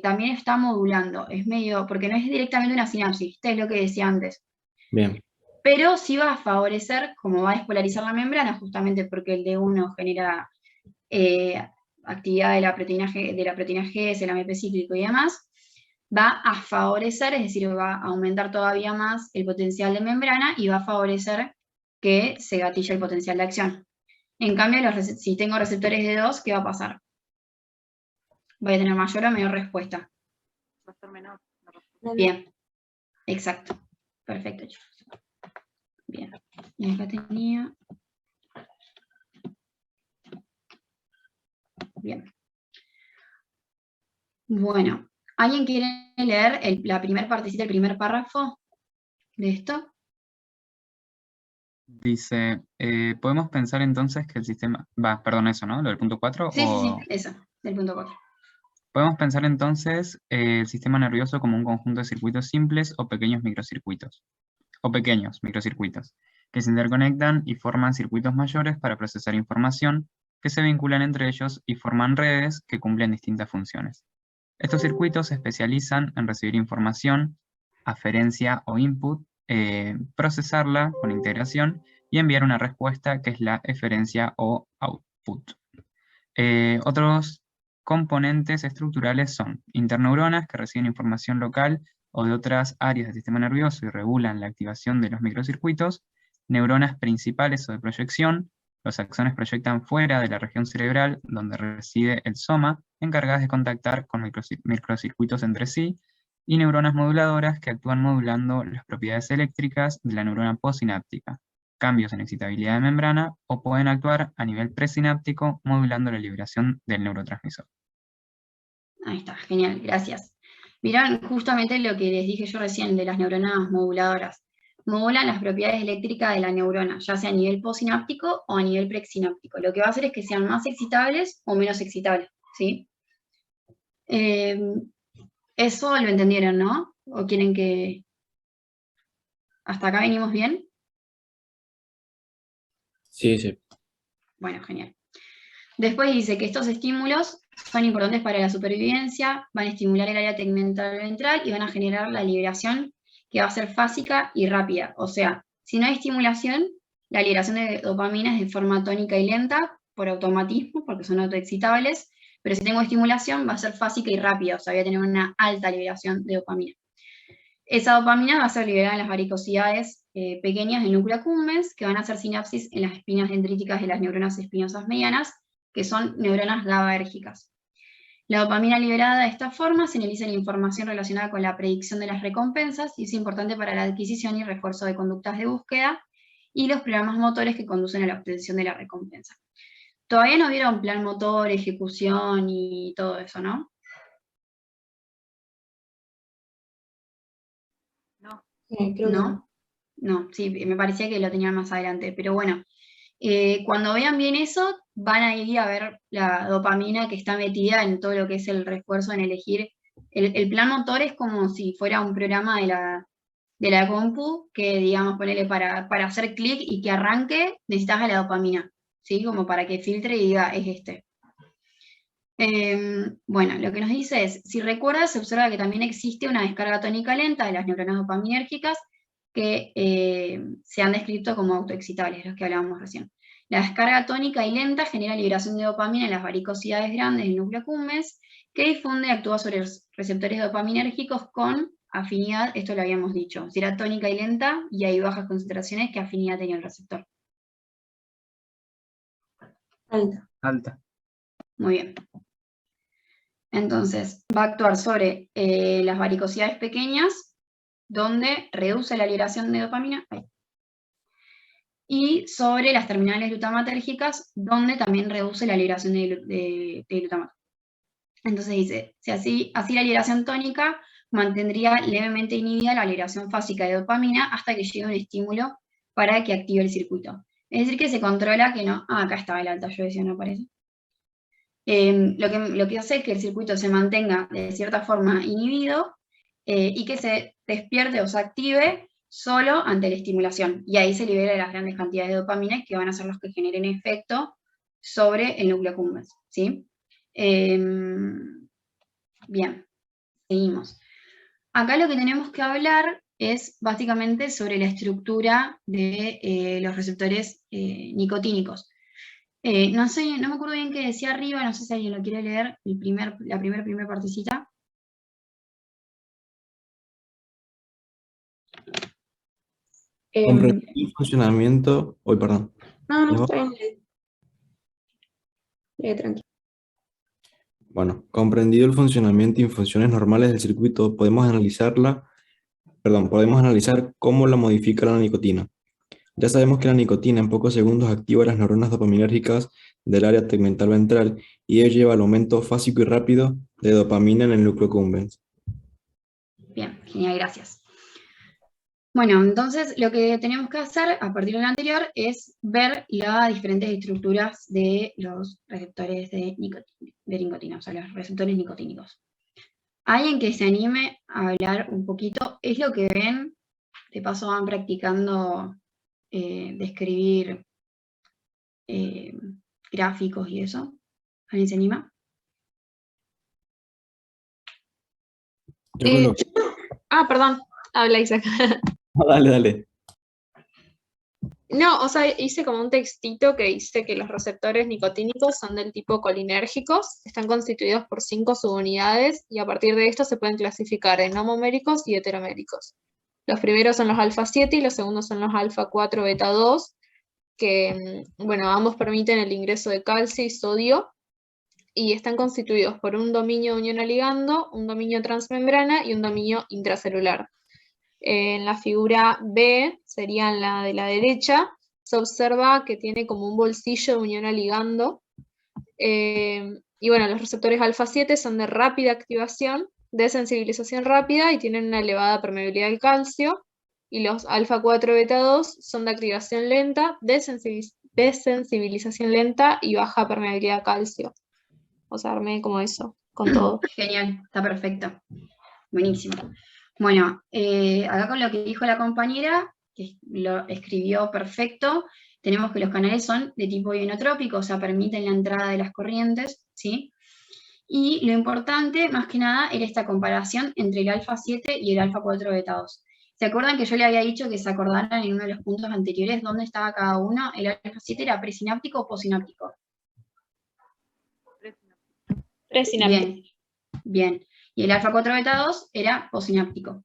también está modulando, es medio, porque no es directamente una sinapsis, es lo que decía antes. Bien. pero sí va a favorecer, como va a despolarizar la membrana, justamente porque el D1 genera actividad de la proteína G, es el AMP cíclico y demás, va a favorecer, es decir, va a aumentar todavía más el potencial de membrana y va a favorecer que se gatille el potencial de acción. En cambio, si tengo receptores D2, ¿qué va a pasar? Voy a tener mayor o menor respuesta. Va a ser menor. Bien, exacto. Perfecto, chicos. Bien. Y acá tenía... Bien. Bueno, ¿alguien quiere leer la primera partecita, el primer párrafo de esto? Dice, podemos pensar entonces que el sistema... perdón, eso, ¿no? Lo del punto 4. Sí, eso, del punto 4. Podemos pensar entonces el sistema nervioso como un conjunto de circuitos simples o pequeños microcircuitos, que se interconectan y forman circuitos mayores para procesar información, que se vinculan entre ellos y forman redes que cumplen distintas funciones. Estos circuitos se especializan en recibir información, aferencia o input, procesarla con integración y enviar una respuesta que es la eferencia o output. Otros componentes estructurales son interneuronas que reciben información local o de otras áreas del sistema nervioso y regulan la activación de los microcircuitos, neuronas principales o de proyección. Los axones proyectan fuera de la región cerebral donde reside el soma, encargadas de contactar con microcircuitos entre sí, y neuronas moduladoras que actúan modulando las propiedades eléctricas de la neurona postsináptica, cambios en excitabilidad de membrana, o pueden actuar a nivel presináptico modulando la liberación del neurotransmisor. Ahí está, genial, gracias. Mirá, justamente lo que les dije yo recién de las neuronas moduladoras. Modulan las propiedades eléctricas de la neurona, ya sea a nivel postsináptico o a nivel presináptico. Lo que va a hacer es que sean más excitables o menos excitables, ¿sí? Eso lo entendieron, ¿no? ¿O quieren que... ¿Hasta acá venimos bien? Sí, sí. Bueno, genial. Después dice que estos estímulos son importantes para la supervivencia, van a estimular el área tegmental ventral y van a generar la liberación que va a ser fásica y rápida. O sea, si no hay estimulación, la liberación de dopamina es de forma tónica y lenta, por automatismo, porque son autoexcitables, pero si tengo estimulación va a ser fásica y rápida, o sea, voy a tener una alta liberación de dopamina. Esa dopamina va a ser liberada en las varicosidades pequeñas del núcleo accumbens, que van a hacer sinapsis en las espinas dendríticas de las neuronas espinosas medianas, que son neuronas GABAérgicas. La dopamina liberada de esta forma señaliza la información relacionada con la predicción de las recompensas y es importante para la adquisición y refuerzo de conductas de búsqueda y los programas motores que conducen a la obtención de la recompensa. Todavía no vieron plan motor, ejecución y todo eso, ¿no? No. Creo que no. No, sí, me parecía que lo tenían más adelante, pero bueno. Cuando vean bien eso, van a ir a ver la dopamina que está metida en todo lo que es el refuerzo en elegir. El plan motor es como si fuera un programa de la compu, que digamos, ponerle para hacer clic y que arranque, necesitas a la dopamina, ¿sí? Como para que filtre y diga, es este. Bueno, lo que nos dice es, si recuerdas, se observa que también existe una descarga tónica lenta de las neuronas dopaminérgicas que se han descrito como autoexcitables, los que hablábamos recién. La descarga tónica y lenta genera liberación de dopamina en las varicosidades grandes del núcleo accumbens, que difunde y actúa sobre receptores dopaminérgicos con afinidad, esto lo habíamos dicho, si era tónica y lenta y hay bajas concentraciones, ¿qué afinidad tenía el receptor? Alta. Muy bien. Entonces, va a actuar sobre las varicosidades pequeñas, donde reduce la liberación de dopamina, y sobre las terminales glutamatérgicas, donde también reduce la liberación de glutamato. Entonces dice, si así la liberación tónica mantendría levemente inhibida la liberación fásica de dopamina hasta que llegue un estímulo para que active el circuito. Es decir, que se controla que no... acá estaba el alta, yo decía, no aparece. Lo que hace es que el circuito se mantenga de cierta forma inhibido y que se despierte o se active solo ante la estimulación. Y ahí se libera las grandes cantidades de dopamina que van a ser los que generen efecto sobre el núcleo accumbens, ¿sí? Bien, seguimos. Acá lo que tenemos que hablar es básicamente sobre la estructura de los receptores nicotínicos. No sé, no me acuerdo bien qué decía arriba, no sé si alguien lo quiere leer, la primera partecita. Comprender el funcionamiento... Uy, perdón. No, ¿Vos? está bien. Tranquilo. Bueno, comprendido el funcionamiento y funciones normales del circuito, podemos analizar cómo la modifica la nicotina. Ya sabemos que la nicotina en pocos segundos activa las neuronas dopaminérgicas del área tegmental ventral y ello lleva al aumento fásico y rápido de dopamina en el núcleo accumbens. Bien, genial, gracias. Bueno, entonces lo que tenemos que hacer a partir de lo anterior es ver las diferentes estructuras de los receptores de nicotina, o sea, los receptores nicotínicos. Alguien que se anime a hablar un poquito, es lo que ven, de paso van practicando describir gráficos y eso. ¿Alguien se anima? Perdón, habla Isaac. Dale. No, o sea, hice como un textito que dice que los receptores nicotínicos son del tipo colinérgicos, están constituidos por 5 subunidades y a partir de esto se pueden clasificar en homoméricos y heteroméricos. Los primeros son los alfa 7 y los segundos son los alfa 4 beta 2, que, bueno, ambos permiten el ingreso de calcio y sodio y están constituidos por un dominio de unión a ligando, un dominio transmembrana y un dominio intracelular. En la figura B, sería en la de la derecha, se observa que tiene como un bolsillo de unión a ligando. Y bueno, los receptores alfa 7 son de rápida activación, de sensibilización rápida y tienen una elevada permeabilidad al calcio. Y los alfa 4 beta 2 son de activación lenta, de sensibilización lenta y baja permeabilidad al calcio. O sea, armé como eso, con todo. Genial, está perfecto. Buenísimo. Bueno, acá con lo que dijo la compañera, que lo escribió perfecto, tenemos que los canales son de tipo ionotrópico, o sea, permiten la entrada de las corrientes, ¿sí? Y lo importante, más que nada, era esta comparación entre el alfa 7 y el alfa 4 beta 2. ¿Se acuerdan que yo le había dicho que se acordaran en uno de los puntos anteriores dónde estaba cada uno? ¿El alfa 7 era presináptico o posináptico? Presináptico. Bien. Y el alfa 4 beta 2 era posináptico.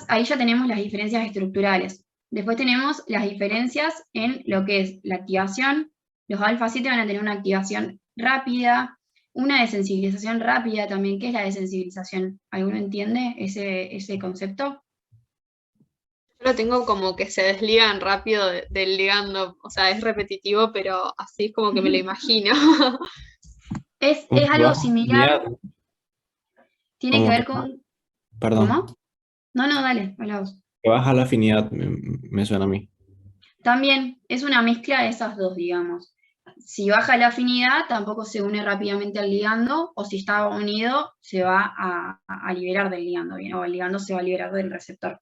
Ahí ya tenemos las diferencias estructurales. Después tenemos las diferencias en lo que es la activación. Los alfa 7 van a tener una activación rápida, una desensibilización rápida también. ¿Qué es la desensibilización? ¿Alguno entiende ese concepto? Yo lo tengo como que se desligan rápido del ligando, o sea, es repetitivo, pero así es como que me lo imagino. Es algo similar. Tiene que ver con... Perdón. ¿Cómo? No, dale, habla vos. Que baja la afinidad, me suena a mí. También es una mezcla de esas dos, digamos. Si baja la afinidad, tampoco se une rápidamente al ligando, o si está unido, se va a liberar del ligando, ¿bien? O el ligando se va a liberar del receptor.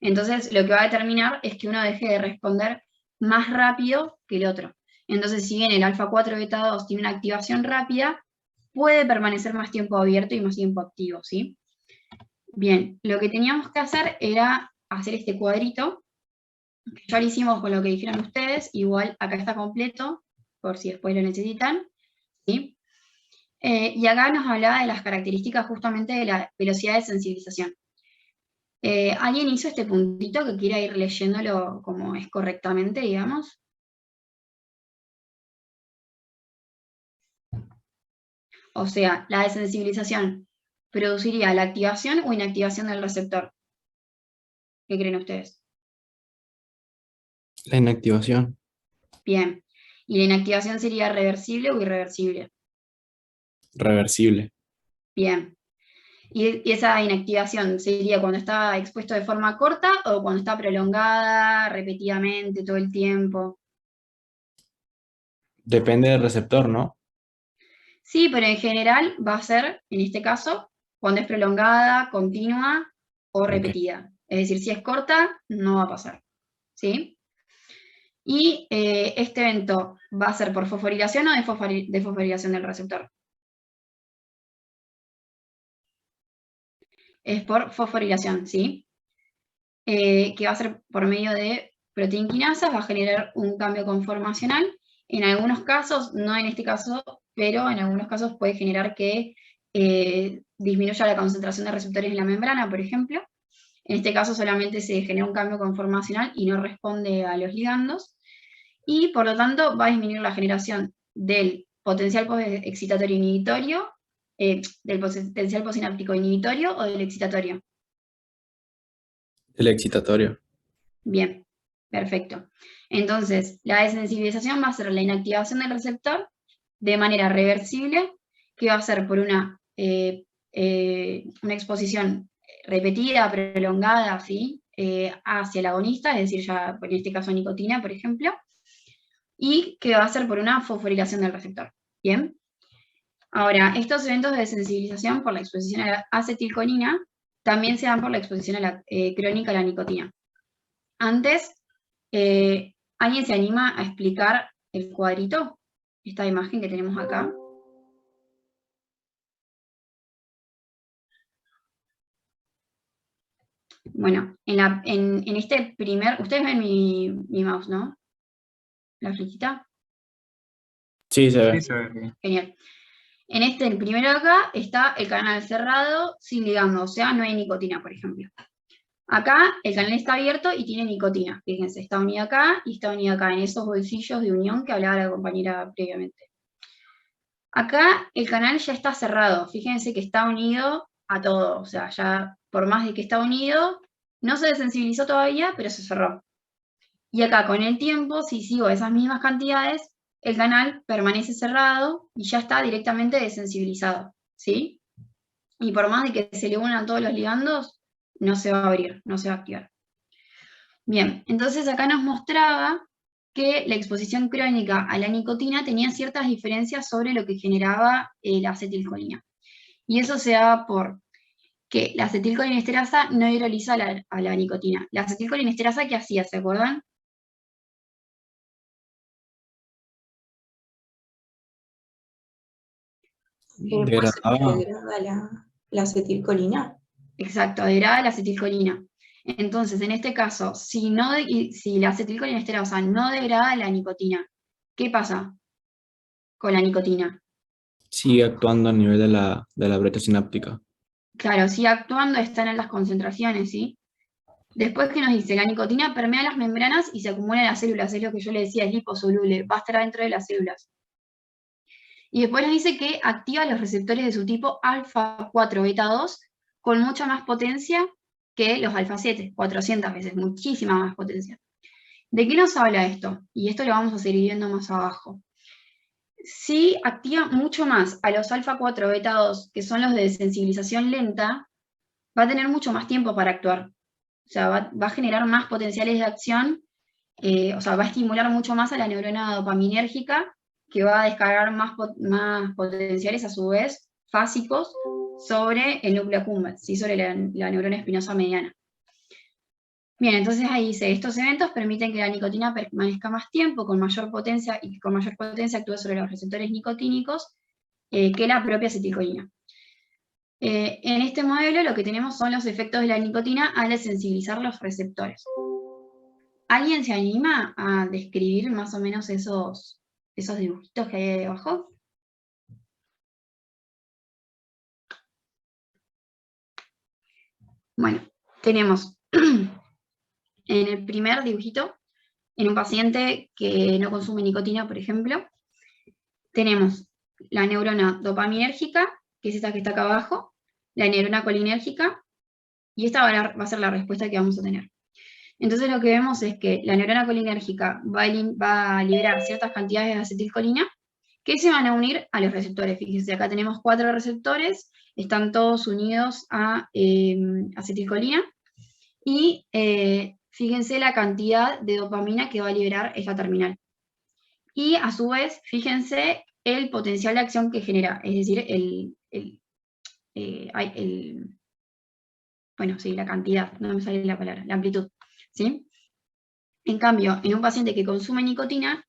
Entonces, lo que va a determinar es que uno deje de responder más rápido que el otro. Entonces, si bien el alfa 4 beta 2 tiene una activación rápida, puede permanecer más tiempo abierto y más tiempo activo, ¿sí? Bien, lo que teníamos que hacer era hacer este cuadrito, que ya lo hicimos con lo que dijeron ustedes, igual acá está completo, por si después lo necesitan, ¿sí? Y acá nos hablaba de las características justamente de la velocidad de sensibilización. ¿Alguien hizo este puntito que quiera ir leyéndolo como es correctamente, digamos? O sea, la desensibilización produciría la activación o inactivación del receptor. ¿Qué creen ustedes? La inactivación. Bien. ¿Y la inactivación sería reversible o irreversible? Reversible. Bien. ¿Y esa inactivación sería cuando está expuesto de forma corta o cuando está prolongada, repetidamente, todo el tiempo? Depende del receptor, ¿no? Sí, pero en general va a ser, en este caso, cuando es prolongada, continua o repetida. Es decir, si es corta, no va a pasar. ¿Sí? Y este evento va a ser por fosforilación o desfosforilación del receptor. Es por fosforilación, ¿sí? que va a ser por medio de proteinquinasas, va a generar un cambio conformacional. En algunos casos, no en este caso, pero en algunos casos puede generar que disminuya la concentración de receptores en la membrana, por ejemplo. En este caso solamente se genera un cambio conformacional y no responde a los ligandos. Y por lo tanto va a disminuir la generación del potencial excitatorio inhibitorio, del potencial posináptico inhibitorio o del excitatorio. El excitatorio. Bien, perfecto. Entonces, la desensibilización va a ser la inactivación del receptor de manera reversible, que va a ser por una exposición repetida, prolongada, ¿sí? Hacia el agonista, es decir, ya en este caso nicotina, por ejemplo, y que va a ser por una fosforilación del receptor. Bien. Ahora, estos eventos de desensibilización por la exposición a la acetilcolina también se dan por la exposición crónica a la nicotina. Antes, ¿alguien se anima a explicar el cuadrito? Esta imagen que tenemos acá. Bueno, en este primer, ustedes ven mi mouse, ¿no? La flechita. Sí, se ve. Sí, se ve bien. Genial. En el primero de acá está el canal cerrado sin ligando, o sea, no hay nicotina, por ejemplo. Acá el canal está abierto y tiene nicotina. Fíjense, está unida acá y está unida acá, en esos bolsillos de unión que hablaba la compañera previamente. Acá el canal ya está cerrado, fíjense que está unido a todo, o sea, ya por más de que está unido, no se desensibilizó todavía, pero se cerró. Y acá con el tiempo, si sigo esas mismas cantidades, el canal permanece cerrado y ya está directamente desensibilizado, ¿sí? Y por más de que se le unan todos los ligandos, no se va a abrir, no se va a activar. Bien, entonces acá nos mostraba que la exposición crónica a la nicotina tenía ciertas diferencias sobre lo que generaba la acetilcolina. Y eso se daba por que la acetilcolinesterasa no hidroliza a la nicotina. La acetilcolinesterasa, ¿qué hacía? ¿Se acuerdan? Degradaba. Degrada la acetilcolina. Exacto, degrada la acetilcolina. Entonces, en este caso, si la acetilcolinesterasa no degrada la nicotina, ¿qué pasa con la nicotina? Sigue actuando a nivel de la brecha sináptica. Claro, sigue actuando, están en las concentraciones, ¿sí? Después, ¿qué nos dice? La nicotina permea las membranas y se acumula en las células, es lo que yo le decía, es liposoluble, va a estar dentro de las células. Y después nos dice que activa los receptores de su tipo alfa 4 beta 2 con mucha más potencia que los alfa 7, 400 veces, muchísima más potencia. ¿De qué nos habla esto? Y esto lo vamos a seguir viendo más abajo. Si activa mucho más a los alfa 4 beta 2, que son los de sensibilización lenta, va a tener mucho más tiempo para actuar. O sea, va a generar más potenciales de acción, o sea, va a estimular mucho más a la neurona dopaminérgica, que va a descargar más potenciales a su vez fásicos sobre el núcleo accumbens, ¿sí? Sobre la neurona espinosa mediana. Bien, entonces ahí dice, estos eventos permiten que la nicotina permanezca más tiempo, con mayor potencia, y que con mayor potencia actúe sobre los receptores nicotínicos que la propia acetilcolina. En este modelo lo que tenemos son los efectos de la nicotina al desensibilizar los receptores. ¿Alguien se anima a describir más o menos esos dibujitos que hay ahí abajo? Bueno, tenemos en el primer dibujito, en un paciente que no consume nicotina, por ejemplo, tenemos la neurona dopaminérgica, que es esta que está acá abajo, la neurona colinérgica, y esta va a ser la respuesta que vamos a tener. Entonces lo que vemos es que la neurona colinérgica va a liberar ciertas cantidades de acetilcolina que se van a unir a los receptores. Fíjense, acá tenemos 4 receptores, están todos unidos a acetilcolina, y fíjense la cantidad de dopamina que va a liberar esta terminal. Y a su vez, fíjense el potencial de acción que genera, es decir, bueno, sí, la cantidad, no me sale la palabra, la amplitud, ¿sí? En cambio, en un paciente que consume nicotina,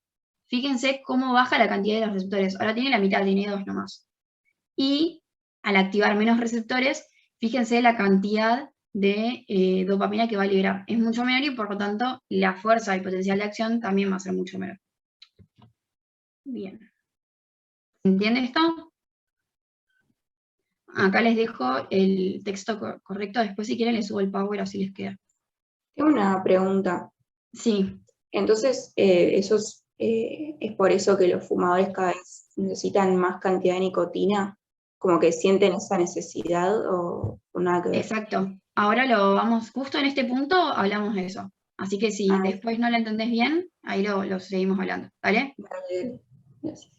fíjense cómo baja la cantidad de los receptores. Ahora tiene la mitad, tiene 2 nomás. Y al activar menos receptores, fíjense la cantidad de dopamina que va a liberar. Es mucho menor y por lo tanto la fuerza y potencial de acción también va a ser mucho menor. Bien. ¿Entiende esto? Acá les dejo el texto correcto, después si quieren les subo el power así les queda. Tengo una pregunta. Sí, Entonces, es por eso que los fumadores cada vez necesitan más cantidad de nicotina, como que sienten esa necesidad o nada que ver. exacto. Ahora lo vamos, justo en este punto hablamos de eso. Así que si Ah, después no lo entendés bien, ahí lo seguimos hablando, ¿vale? vale, gracias.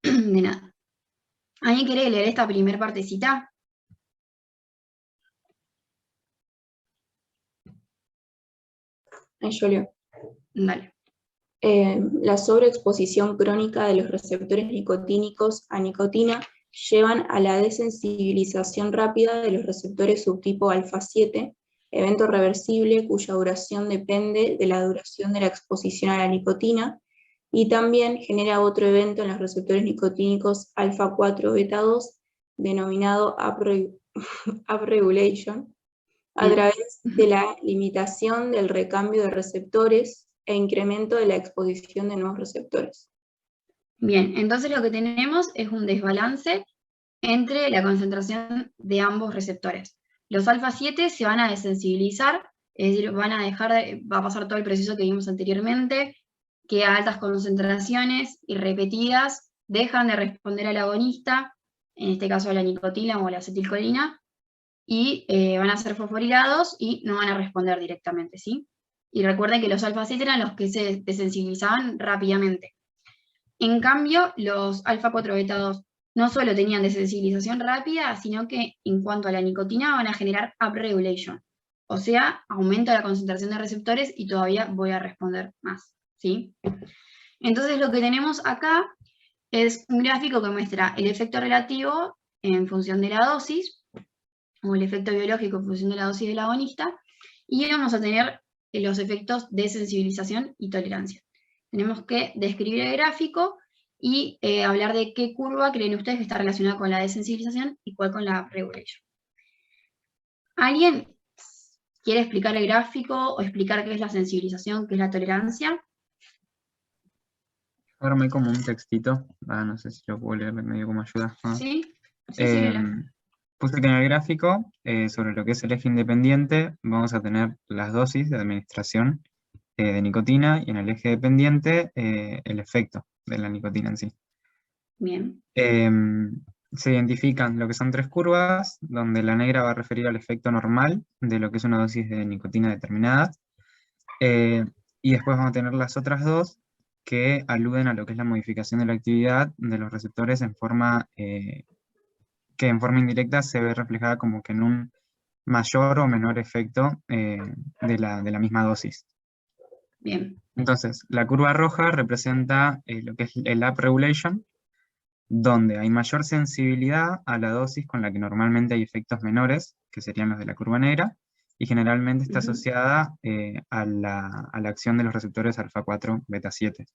De nada. ¿Alguien quiere leer esta primer partecita? Ahí yo leo. Dale. La sobreexposición crónica de los receptores nicotínicos a nicotina llevan a la desensibilización rápida de los receptores subtipo alfa 7, evento reversible cuya duración depende de la duración de la exposición a la nicotina, y también genera otro evento en los receptores nicotínicos alfa 4 beta 2, denominado upregulation, a Bien. través de la limitación del recambio de receptores e incremento de la exposición de nuevos receptores. Bien, entonces lo que tenemos es un desbalance entre la concentración de ambos receptores. Los alfa 7 se van a desensibilizar, es decir, va a pasar todo el proceso que vimos anteriormente, que a altas concentraciones y repetidas dejan de responder al agonista, en este caso a la nicotina o a la acetilcolina, y van a ser fosforilados y no van a responder directamente, ¿sí? Y recuerden que los alfa 7 eran los que se desensibilizaban rápidamente. En cambio, los alfa 4 beta 2 no solo tenían desensibilización rápida, sino que en cuanto a la nicotina van a generar upregulation, o sea, aumento de la concentración de receptores y todavía voy a responder más, ¿sí? Entonces lo que tenemos acá es un gráfico que muestra el efecto relativo en función de la dosis, o el efecto biológico en función de la dosis del agonista, y vamos a tener los efectos de sensibilización y tolerancia. Tenemos que describir el gráfico y hablar de qué curva creen ustedes que está relacionada con la desensibilización y cuál con la regulation. ¿Alguien quiere explicar el gráfico o explicar qué es la sensibilización, qué es la tolerancia? Armé como un textito, no sé si lo puedo leer medio como ayuda. ¿Sí? Sí, sí, léela. Puse que en el gráfico, sobre lo que es el eje independiente, vamos a tener las dosis de administración de nicotina, y en el eje dependiente el efecto de la nicotina en sí. Bien. Se identifican lo que son 3 curvas, donde la negra va a referir al efecto normal de lo que es una dosis de nicotina determinada, y después vamos a tener las otras 2 que aluden a lo que es la modificación de la actividad de los receptores en forma que en forma indirecta se ve reflejada como que en un mayor o menor efecto de la misma dosis. Bien. Entonces, la curva roja representa lo que es el upregulation, donde hay mayor sensibilidad a la dosis con la que normalmente hay efectos menores, que serían los de la curva negra, y generalmente está asociada a la acción de los receptores alfa 4 beta 7,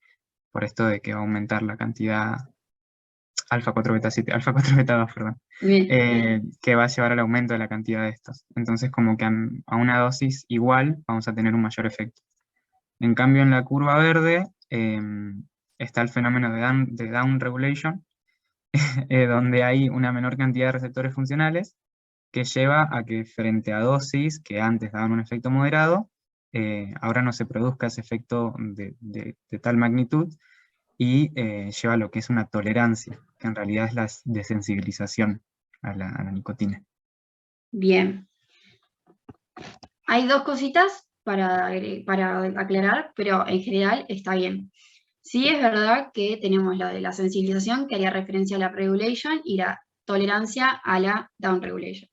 por esto de que va a aumentar la cantidad alfa 4 beta 7, alfa 4 beta 2, perdón, Bien. que va a llevar al aumento de la cantidad de estos. Entonces, como que a una dosis igual vamos a tener un mayor efecto. En cambio, en la curva verde está el fenómeno de down regulation, donde hay una menor cantidad de receptores funcionales, que lleva a que frente a dosis que antes daban un efecto moderado, ahora no se produzca ese efecto de tal magnitud, y lleva a lo que es una tolerancia, que en realidad es la desensibilización a la nicotina. Bien. Hay 2 cositas para aclarar, pero en general está bien. Sí es verdad que tenemos la de la sensibilización, que haría referencia a la upregulation, y la tolerancia a la downregulation.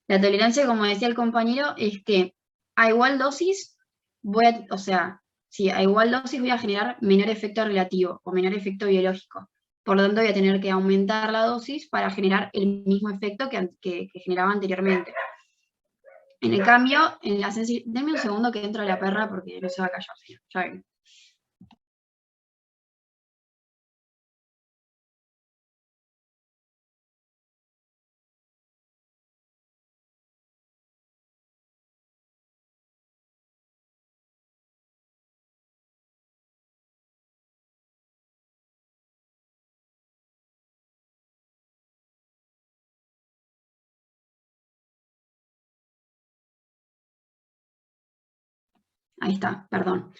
La tolerancia, como decía el compañero, es que a igual dosis a igual dosis voy a generar menor efecto relativo o menor efecto biológico. Por lo tanto, voy a tener que aumentar la dosis para generar el mismo efecto que generaba anteriormente. En el cambio, en la sensibilización... Deme un segundo que entro a la perra porque no se va a callar, señor. Ya vengo. Ahí está, perdón.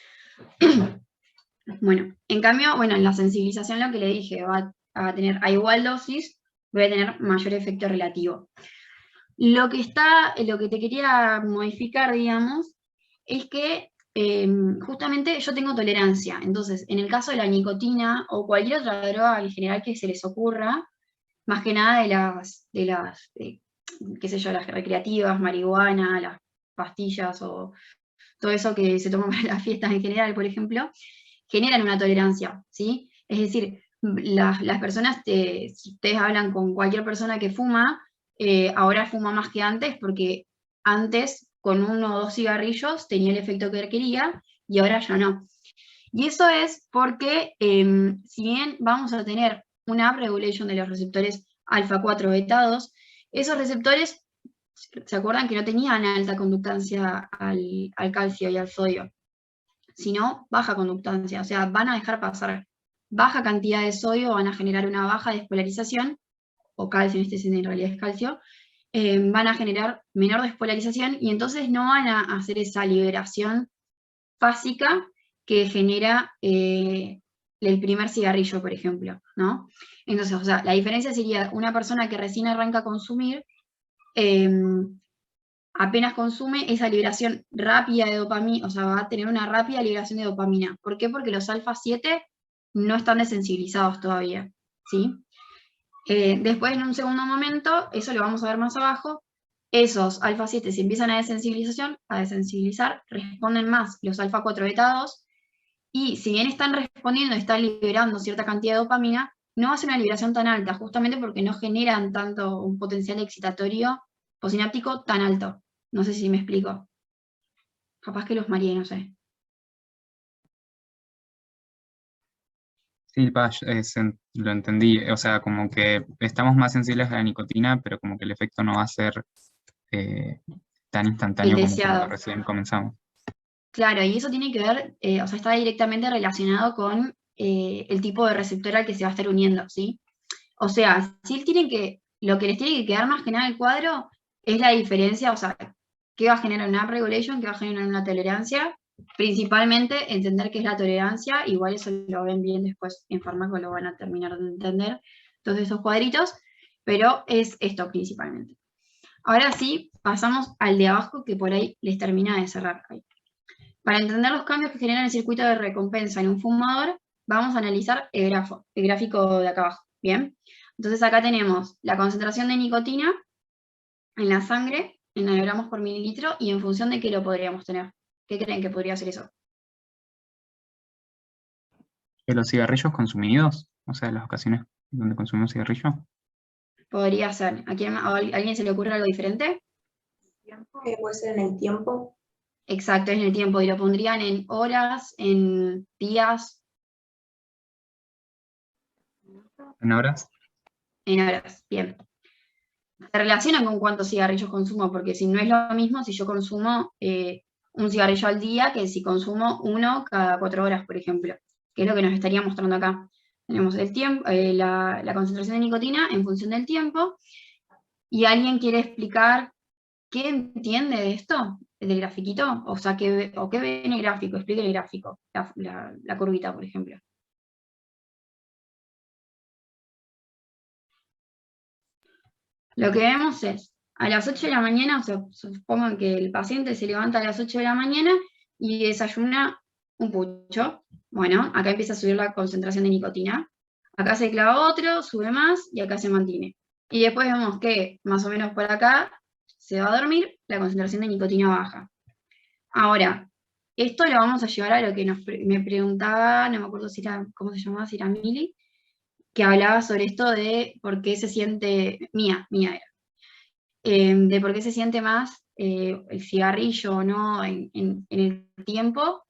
Bueno, en cambio, bueno, en la sensibilización lo que le dije, va a tener a igual dosis, voy a tener mayor efecto relativo. Lo que te quería modificar, digamos, es que justamente yo tengo tolerancia. Entonces, en el caso de la nicotina o cualquier otra droga en general que se les ocurra, más que nada qué sé yo, las recreativas, marihuana, las pastillas o todo eso que se toma para las fiestas en general, por ejemplo, generan una tolerancia, ¿sí? Es decir, las personas, si ustedes hablan con cualquier persona que fuma, ahora fuma más que antes porque antes con 1 o 2 cigarrillos tenía el efecto que quería y ahora ya no. Y eso es porque si bien vamos a tener una upregulation de los receptores alfa-4 betados, esos receptores, ¿se acuerdan que no tenían alta conductancia al calcio y al sodio? Sino baja conductancia, o sea, van a dejar pasar baja cantidad de sodio, van a generar una baja despolarización, o calcio, en realidad es calcio, van a generar menor despolarización y entonces no van a hacer esa liberación básica que genera el primer cigarrillo, por ejemplo, ¿no? Entonces, o sea, la diferencia sería una persona que recién arranca a consumir, apenas consume esa liberación rápida de dopamina, o sea, va a tener una rápida liberación de dopamina. ¿Por qué? Porque los alfa-7 no están desensibilizados todavía, ¿sí? Después, en un segundo momento, eso lo vamos a ver más abajo, esos alfa-7 se empiezan a desensibilizar, responden más los alfa-4 betados, y si bien están respondiendo, están liberando cierta cantidad de dopamina, no hace una liberación tan alta, justamente porque no generan tanto un potencial excitatorio posináptico tan alto. No sé si me explico. Capaz que los mareé, no sé. Sí, lo entendí. O sea, como que estamos más sensibles a la nicotina, pero como que el efecto no va a ser tan El instantáneo como cuando deseado. recién comenzamos. Claro, y eso tiene que ver, o sea, está directamente relacionado con el tipo de receptor al que se va a estar uniendo, ¿sí? O sea, lo que les tiene que quedar más que nada el cuadro es la diferencia, o sea, qué va a generar una upregulation, qué va a generar una tolerancia, principalmente entender qué es la tolerancia, igual eso lo ven bien después en fármaco, lo van a terminar de entender, todos esos cuadritos, pero es esto principalmente. Ahora sí, pasamos al de abajo que por ahí les termina de cerrar. Para entender los cambios que generan el circuito de recompensa en un fumador, vamos a analizar el gráfico de acá abajo, ¿bien? Entonces acá tenemos la concentración de nicotina en la sangre, en nanogramos por mililitro, y en función de qué lo podríamos tener. ¿Qué creen que podría ser eso? ¿De los cigarrillos consumidos? O sea, las ocasiones donde consumimos cigarrillo. Podría ser. ¿A alguien se le ocurre algo diferente? ¿Tiempo? Puede ser en el tiempo. Exacto, es en el tiempo, y lo pondrían en horas, en días, ¿En horas? en horas. Bien. Se relaciona con cuántos cigarrillos consumo, porque si no es lo mismo si yo consumo un cigarrillo al día que si consumo uno cada 4 horas, por ejemplo, que es lo que nos estaría mostrando acá. Tenemos el tiempo, la concentración de nicotina en función del tiempo, y alguien quiere explicar qué entiende de esto, del grafiquito, o sea, qué ve en el gráfico, explique el gráfico, la curvita, por ejemplo. Lo que vemos es, a las 8 de la mañana, o sea, supongan que el paciente se levanta a las 8 de la mañana y desayuna un pucho. Bueno, acá empieza a subir la concentración de nicotina. Acá se clava otro, sube más y acá se mantiene. Y después vemos que, más o menos por acá, se va a dormir, la concentración de nicotina baja. Ahora, esto lo vamos a llevar a lo que me preguntaba, no me acuerdo si era, ¿cómo se llamaba? Si era Mili, que hablaba sobre esto de por qué se siente, mía era, de por qué se siente más el cigarrillo o no en el tiempo,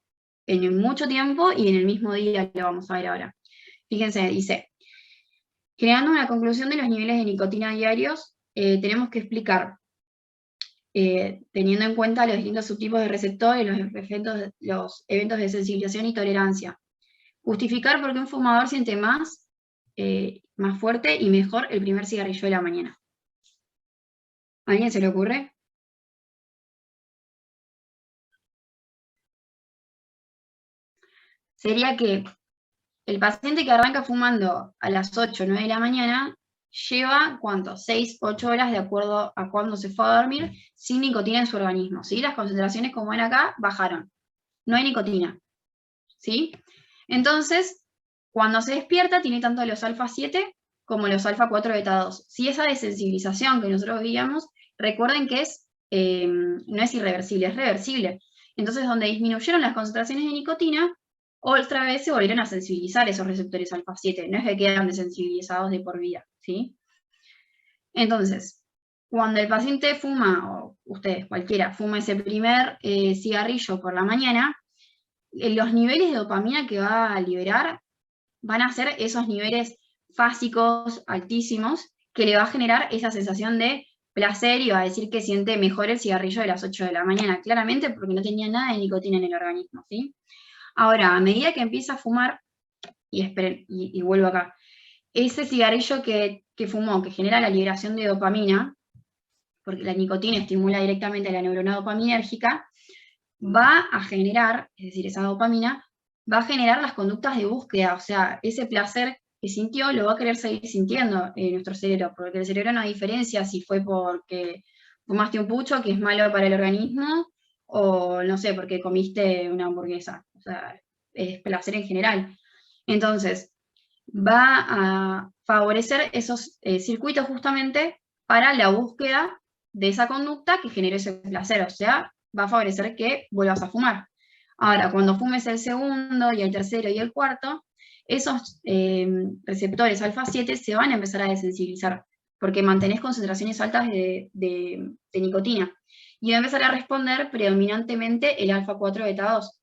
en mucho tiempo y en el mismo día, lo vamos a ver ahora. Fíjense, dice, creando una conclusión de los niveles de nicotina diarios, tenemos que explicar, teniendo en cuenta los distintos subtipos de receptores, los eventos de sensibilización y tolerancia. Justificar por qué un fumador siente más fuerte y mejor el primer cigarrillo de la mañana. ¿A alguien se le ocurre? sería que el paciente que arranca fumando a las 8 o 9 de la mañana lleva, ¿cuánto? 6, 8 horas de acuerdo a cuándo se fue a dormir, sin nicotina en su organismo, ¿sí? Las concentraciones, como ven acá, bajaron. No hay nicotina, ¿sí? Entonces, cuando se despierta, tiene tanto los alfa 7 como los alfa 4 beta 2. Si esa desensibilización que nosotros veíamos, recuerden que no es irreversible, es reversible. Entonces, donde disminuyeron las concentraciones de nicotina, otra vez se volvieron a sensibilizar esos receptores alfa 7, no es que quedan desensibilizados de por vida, ¿sí? Entonces, cuando el paciente fuma, o ustedes, cualquiera, fuma ese primer cigarrillo por la mañana, los niveles de dopamina que va a liberar van a ser esos niveles fásicos altísimos que le va a generar esa sensación de placer y va a decir que siente mejor el cigarrillo de las 8 de la mañana, claramente porque no tenía nada de nicotina en el organismo, ¿sí? Ahora, a medida que empieza a fumar, y esperen, y vuelvo acá, ese cigarrillo que fumó, que genera la liberación de dopamina, porque la nicotina estimula directamente a la neurona dopaminérgica, va a generar, es decir, esa dopamina, va a generar las conductas de búsqueda, o sea, ese placer que sintió lo va a querer seguir sintiendo en nuestro cerebro, porque el cerebro no diferencia si fue porque fumaste un pucho, que es malo para el organismo, o no sé, porque comiste una hamburguesa, o sea, es placer en general. Entonces, va a favorecer esos circuitos justamente para la búsqueda de esa conducta que genere ese placer, o sea, va a favorecer que vuelvas a fumar. Ahora, cuando fumes el segundo y el tercero y el cuarto, esos receptores alfa 7 se van a empezar a desensibilizar, porque mantenés concentraciones altas de nicotina, y va a empezar a responder predominantemente el alfa 4 beta 2,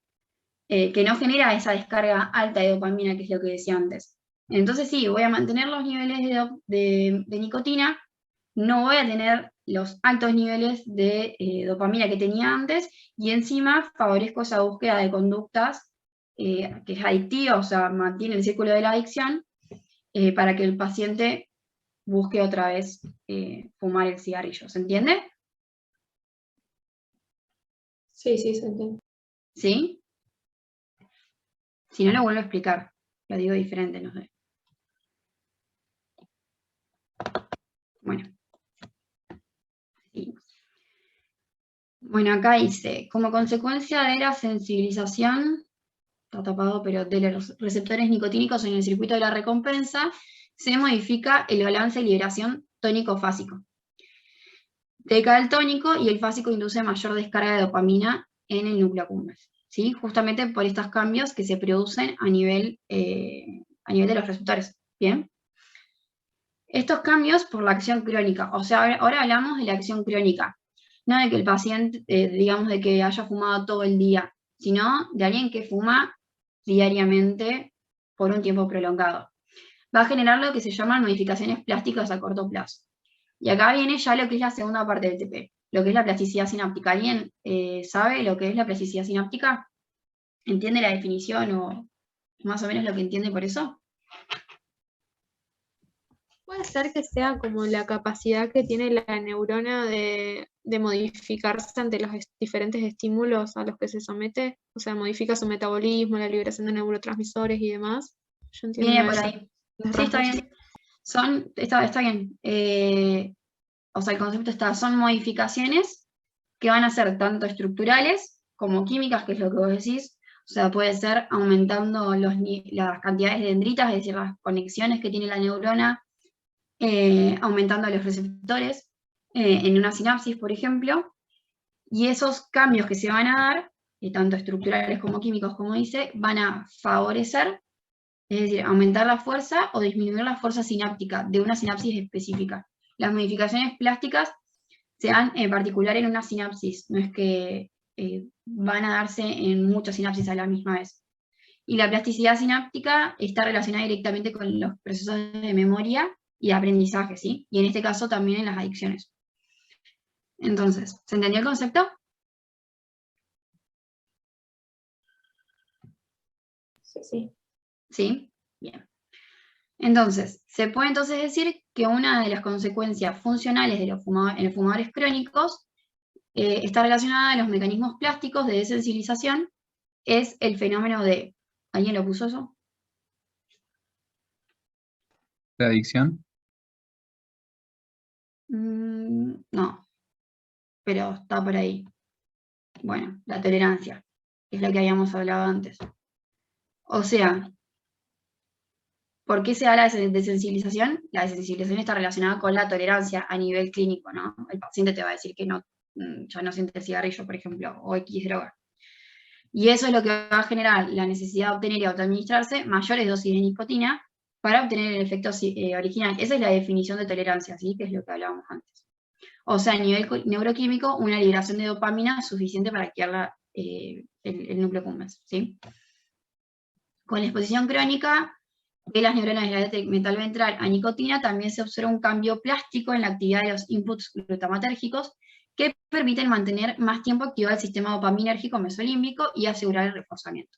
que no genera esa descarga alta de dopamina, que es lo que decía antes. Entonces sí, voy a mantener los niveles de nicotina, no voy a tener los altos niveles de dopamina que tenía antes, y encima favorezco esa búsqueda de conductas que es adictiva, o sea, mantiene el círculo de la adicción, para que el paciente busque otra vez fumar el cigarrillo. ¿Se entiende? Sí, sí, se entiende. ¿Sí? Si no, lo vuelvo a explicar, lo digo diferente, no sé. Bueno. Sí. Bueno, acá dice, como consecuencia de la sensibilización, está tapado, pero de los receptores nicotínicos en el circuito de la recompensa, se modifica el balance de liberación tónico-fásico. Decae el tónico y el fásico induce mayor descarga de dopamina en el núcleo accumbens, ¿sí? Justamente por estos cambios que se producen a nivel de los receptores, ¿bien? Estos cambios por la acción crónica, o sea, ahora hablamos de la acción crónica, no de que el paciente, digamos, de que haya fumado todo el día, sino de alguien que fuma diariamente por un tiempo prolongado. Va a generar lo que se llaman modificaciones plásticas a corto plazo. Y acá viene ya lo que es la segunda parte del TP, lo que es la plasticidad sináptica. ¿Alguien sabe lo que es la plasticidad sináptica? ¿Entiende la definición o más o menos lo que entiende por eso? Puede ser que sea como la capacidad que tiene la neurona de modificarse ante los diferentes estímulos a los que se somete, o sea, modifica su metabolismo, la liberación de neurotransmisores y demás. Yo entiendo Viene por eso. ahí. Sí, está bien. Está bien. O sea, el concepto son modificaciones que van a ser tanto estructurales como químicas, que es lo que vos decís. O sea, puede ser aumentando las cantidades de dendritas, es decir, las conexiones que tiene la neurona, aumentando los receptores en una sinapsis, por ejemplo, y esos cambios que se van a dar, tanto estructurales como químicos, como dice, van a favorecer, es decir, aumentar la fuerza o disminuir la fuerza sináptica de una sinapsis específica. Las modificaciones plásticas se dan en particular en una sinapsis, no es que van a darse en muchas sinapsis a la misma vez. Y la plasticidad sináptica está relacionada directamente con los procesos de memoria y aprendizaje, ¿sí? Y en este caso también en las adicciones. Entonces, ¿se entendió el concepto? Sí, sí. ¿Sí? Bien. Entonces, se puede entonces decir que una de las consecuencias funcionales de en los fumadores crónicos está relacionada a los mecanismos plásticos de desensibilización, es el fenómeno de ¿Alguien lo puso eso? ¿De adicción? No, pero está por ahí. Bueno, la tolerancia, que es la que habíamos hablado antes. O sea, ¿por qué se habla de sensibilización? La desensibilización está relacionada con la tolerancia a nivel clínico, ¿no? El paciente te va a decir que no, ya no siente el cigarrillo, por ejemplo, o X droga. Y eso es lo que va a generar la necesidad de obtener y autoadministrarse mayores dosis de nicotina para obtener el efecto original. Esa es la definición de tolerancia, ¿sí? Que es lo que hablábamos antes. O sea, a nivel neuroquímico, una liberación de dopamina suficiente para activar el núcleo accumbens, ¿sí? Con la exposición crónica de las neuronas de la área tegmental ventral a nicotina, también se observa un cambio plástico en la actividad de los inputs glutamatérgicos que permiten mantener más tiempo activado el sistema dopaminérgico mesolímbico y asegurar el reforzamiento.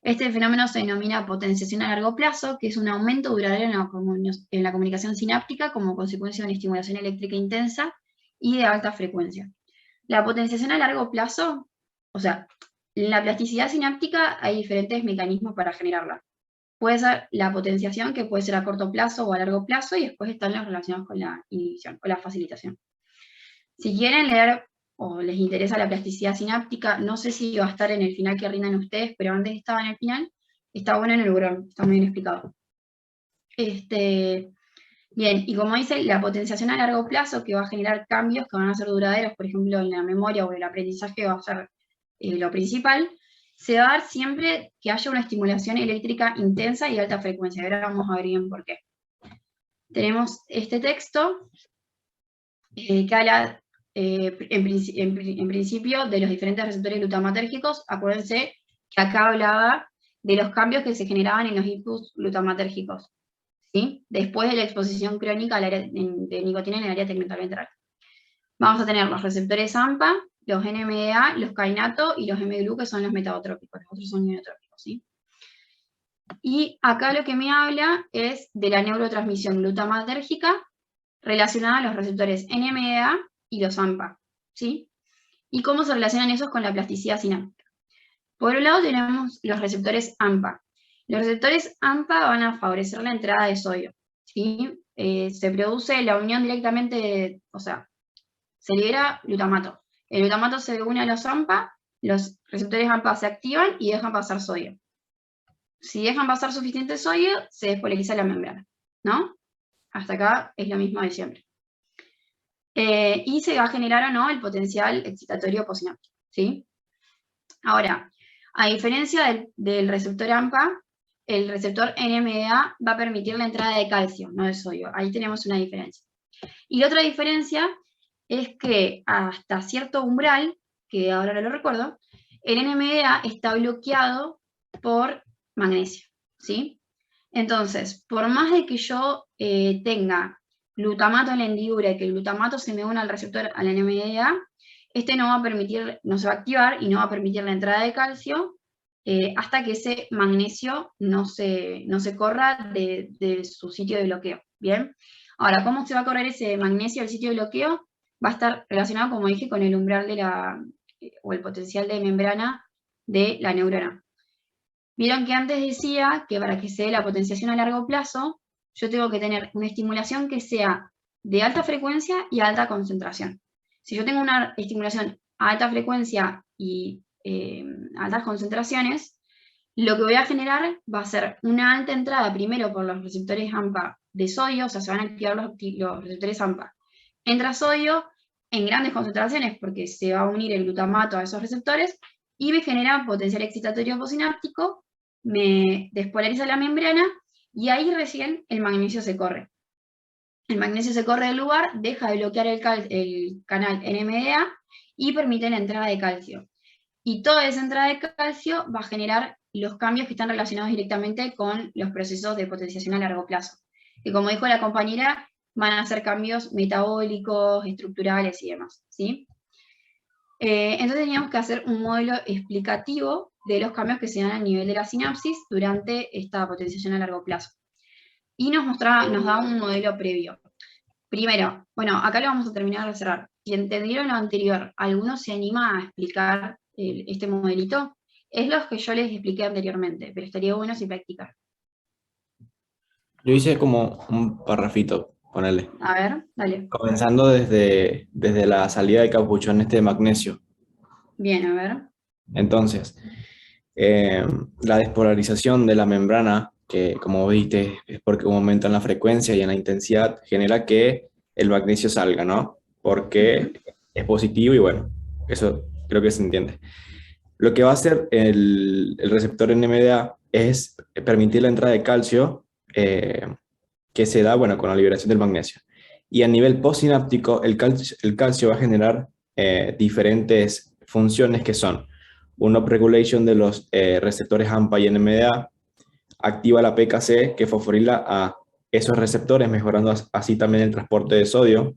Este fenómeno se denomina potenciación a largo plazo, que es un aumento duradero en la comunicación sináptica como consecuencia de una estimulación eléctrica intensa y de alta frecuencia. La potenciación a largo plazo, o sea, en la plasticidad sináptica hay diferentes mecanismos para generarla. Puede ser la potenciación, que puede ser a corto plazo o a largo plazo, y después están los relacionados con la inhibición, con la facilitación. Si quieren leer o les interesa la plasticidad sináptica, no sé si va a estar en el final que rindan ustedes, pero antes estaba en el final, está bueno en el neurón, está muy bien explicado. Bien, y como dice, la potenciación a largo plazo, que va a generar cambios que van a ser duraderos, por ejemplo, en la memoria o en el aprendizaje, va a ser lo principal, se va a dar siempre que haya una estimulación eléctrica intensa y de alta frecuencia. Ahora vamos a ver bien por qué. Tenemos este texto que habla en principio de los diferentes receptores glutamatérgicos. Acuérdense que acá hablaba de los cambios que se generaban en los inputs glutamatérgicos, ¿sí? Después de la exposición crónica de nicotina en el área tegmental ventral. Vamos a tener los receptores AMPA, los NMDA, los kainato y los mGlu, que son los metabotrópicos, los otros son inotrópicos, ¿sí? Y acá lo que me habla es de la neurotransmisión glutamatérgica relacionada a los receptores NMDA y los AMPA, ¿sí? Y cómo se relacionan esos con la plasticidad sináptica. Por un lado tenemos los receptores AMPA. Los receptores AMPA van a favorecer la entrada de sodio, ¿sí? Se produce la unión directamente, o sea, se libera glutamato. El glutamato se une a los AMPA, los receptores AMPA se activan y dejan pasar sodio. Si dejan pasar suficiente sodio, se despolariza la membrana, ¿no? Hasta acá es lo mismo de siempre. Y se va a generar o no el potencial excitatorio posináptico, ¿sí? Ahora, a diferencia del receptor AMPA, el receptor NMDA va a permitir la entrada de calcio, no de sodio. Ahí tenemos una diferencia. Y la otra diferencia es que hasta cierto umbral, que ahora no lo recuerdo, el NMDA está bloqueado por magnesio, ¿sí? Entonces, por más de que yo tenga glutamato en la hendidura y que el glutamato se me una al receptor, al NMDA, este no va a permitir, no se va a activar y no va a permitir la entrada de calcio hasta que ese magnesio no se corra de su sitio de bloqueo, ¿bien? Ahora, ¿cómo se va a correr ese magnesio del sitio de bloqueo? Va a estar relacionado, como dije, con el umbral o el potencial de membrana de la neurona. Vieron que antes decía que para que se dé la potenciación a largo plazo, yo tengo que tener una estimulación que sea de alta frecuencia y alta concentración. Si yo tengo una estimulación a alta frecuencia y altas concentraciones, lo que voy a generar va a ser una alta entrada primero por los receptores AMPA de sodio, o sea, se van a activar los receptores AMPA. Entra sodio en grandes concentraciones porque se va a unir el glutamato a esos receptores y me genera potencial excitatorio posináptico, me despolariza la membrana y ahí recién el magnesio se corre. El magnesio se corre del lugar, deja de bloquear el canal NMDA y permite la entrada de calcio. Y toda esa entrada de calcio va a generar los cambios que están relacionados directamente con los procesos de potenciación a largo plazo. Que como dijo la compañera, van a ser cambios metabólicos, estructurales y demás, ¿sí? Entonces teníamos que hacer un modelo explicativo de los cambios que se dan a nivel de la sinapsis durante esta potenciación a largo plazo. Y nos da un modelo previo. Primero, bueno, acá lo vamos a terminar de cerrar. Si entendieron lo anterior, ¿alguno se anima a explicar este modelito? Es lo que yo les expliqué anteriormente, pero estaría bueno si practicar. Yo hice como un parrafito, ponele. A ver, dale. Comenzando desde la salida del capuchón de magnesio. Bien, a ver. Entonces, la despolarización de la membrana, que como viste es porque un aumento en la frecuencia y en la intensidad, genera que el magnesio salga, ¿no? Porque es positivo y bueno, eso creo que se entiende. Lo que va a hacer el receptor NMDA es permitir la entrada de calcio que se da, bueno, con la liberación del magnesio. Y a nivel postsináptico, el calcio va a generar diferentes funciones que son un upregulation de los receptores AMPA y NMDA, activa la PKC que fosforila a esos receptores, mejorando así también el transporte de sodio,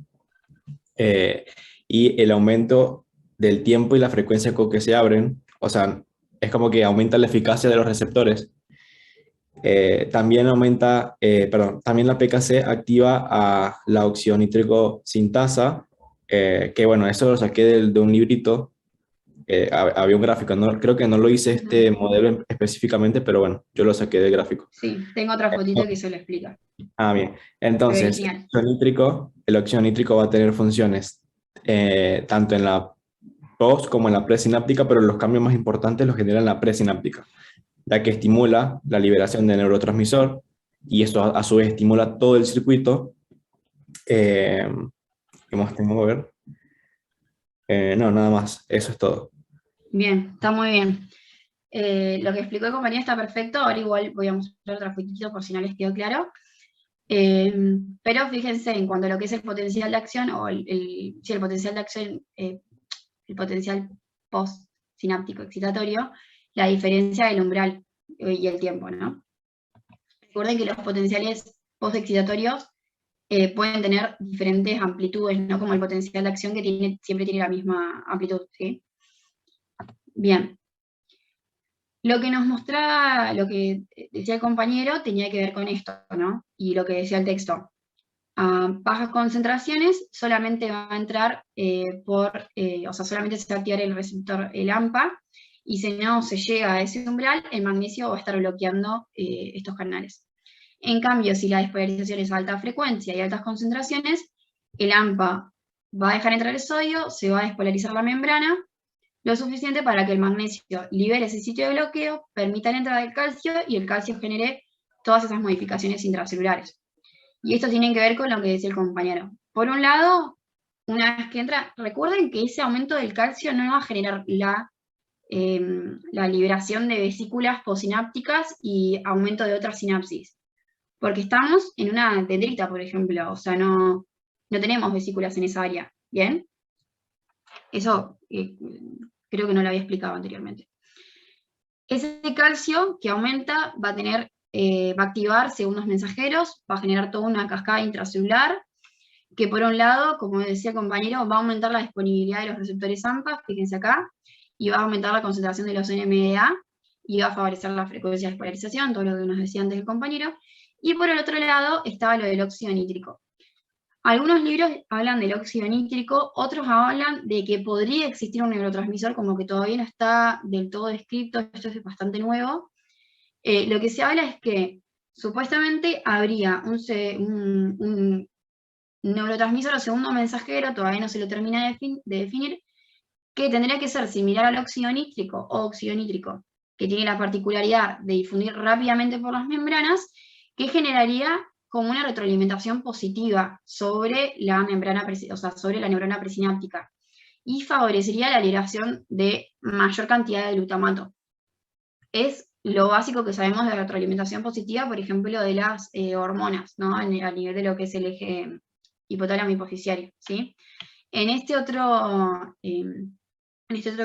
y el aumento del tiempo y la frecuencia con que se abren, o sea, es como que aumenta la eficacia de los receptores. También también la PKC activa a la oxionítrico sintasa, que bueno, eso lo saqué de un librito, había un gráfico, ¿no? Creo que no lo hice este modelo específicamente, pero bueno, yo lo saqué del gráfico. Sí, tengo otra fotito que se lo explica. Bien. Entonces, Genial. el óxido nítrico va a tener funciones tanto en la post como en la presináptica, pero los cambios más importantes los genera en la presináptica, ya que estimula la liberación de neurotransmisor y esto a su vez estimula todo el circuito. ¿Qué más tengo que ver? No, nada más, eso es todo. Bien, está muy bien. Lo que explicó el compañero está perfecto, ahora igual voy a mostrar otra fotito por si no les quedó claro. Pero fíjense en cuanto a lo que es el potencial de acción, o el potencial de acción, el potencial postsináptico excitatorio, la diferencia del umbral y el tiempo, ¿no? Recuerden que los potenciales postexcitatorios pueden tener diferentes amplitudes, no como el potencial de acción que siempre tiene la misma amplitud, ¿sí? Bien. Lo que nos mostraba, lo que decía el compañero, tenía que ver con esto, ¿no? Y lo que decía el texto. A bajas concentraciones solamente va a entrar o sea, solamente se va a activar el receptor, el AMPA, y si no se llega a ese umbral, el magnesio va a estar bloqueando estos canales. En cambio, si la despolarización es a alta frecuencia y altas concentraciones, el AMPA va a dejar entrar el sodio, se va a despolarizar la membrana, lo suficiente para que el magnesio libere ese sitio de bloqueo, permita la entrada del calcio y el calcio genere todas esas modificaciones intracelulares. Y esto tiene que ver con lo que decía el compañero. Por un lado, una vez que entra, recuerden que ese aumento del calcio no va a generar la liberación de vesículas posinápticas y aumento de otras sinapsis. Porque estamos en una dendrita, por ejemplo, o sea, no tenemos vesículas en esa área, ¿bien? Eso creo que no lo había explicado anteriormente. Ese calcio que aumenta va a activar segundos mensajeros, va a generar toda una cascada intracelular, que por un lado, como decía el compañero, va a aumentar la disponibilidad de los receptores AMPA, fíjense acá, y va a aumentar la concentración de los NMDA, y va a favorecer la frecuencia de despolarización, todo lo que nos decía antes el compañero, y por el otro lado estaba lo del óxido nítrico. Algunos libros hablan del óxido nítrico, otros hablan de que podría existir un neurotransmisor, como que todavía no está del todo descrito, esto es bastante nuevo. Lo que se habla es que supuestamente habría un neurotransmisor o segundo mensajero, todavía no se lo termina de definir, que tendría que ser similar al óxido nítrico o óxido nítrico, que tiene la particularidad de difundir rápidamente por las membranas, que generaría como una retroalimentación positiva sobre la membrana, o sea, sobre la neurona presináptica, y favorecería la liberación de mayor cantidad de glutamato. Es lo básico que sabemos de la retroalimentación positiva, por ejemplo, de las hormonas, ¿no? A nivel de lo que es el eje hipotálamo hipofisiario, ¿sí? En este otro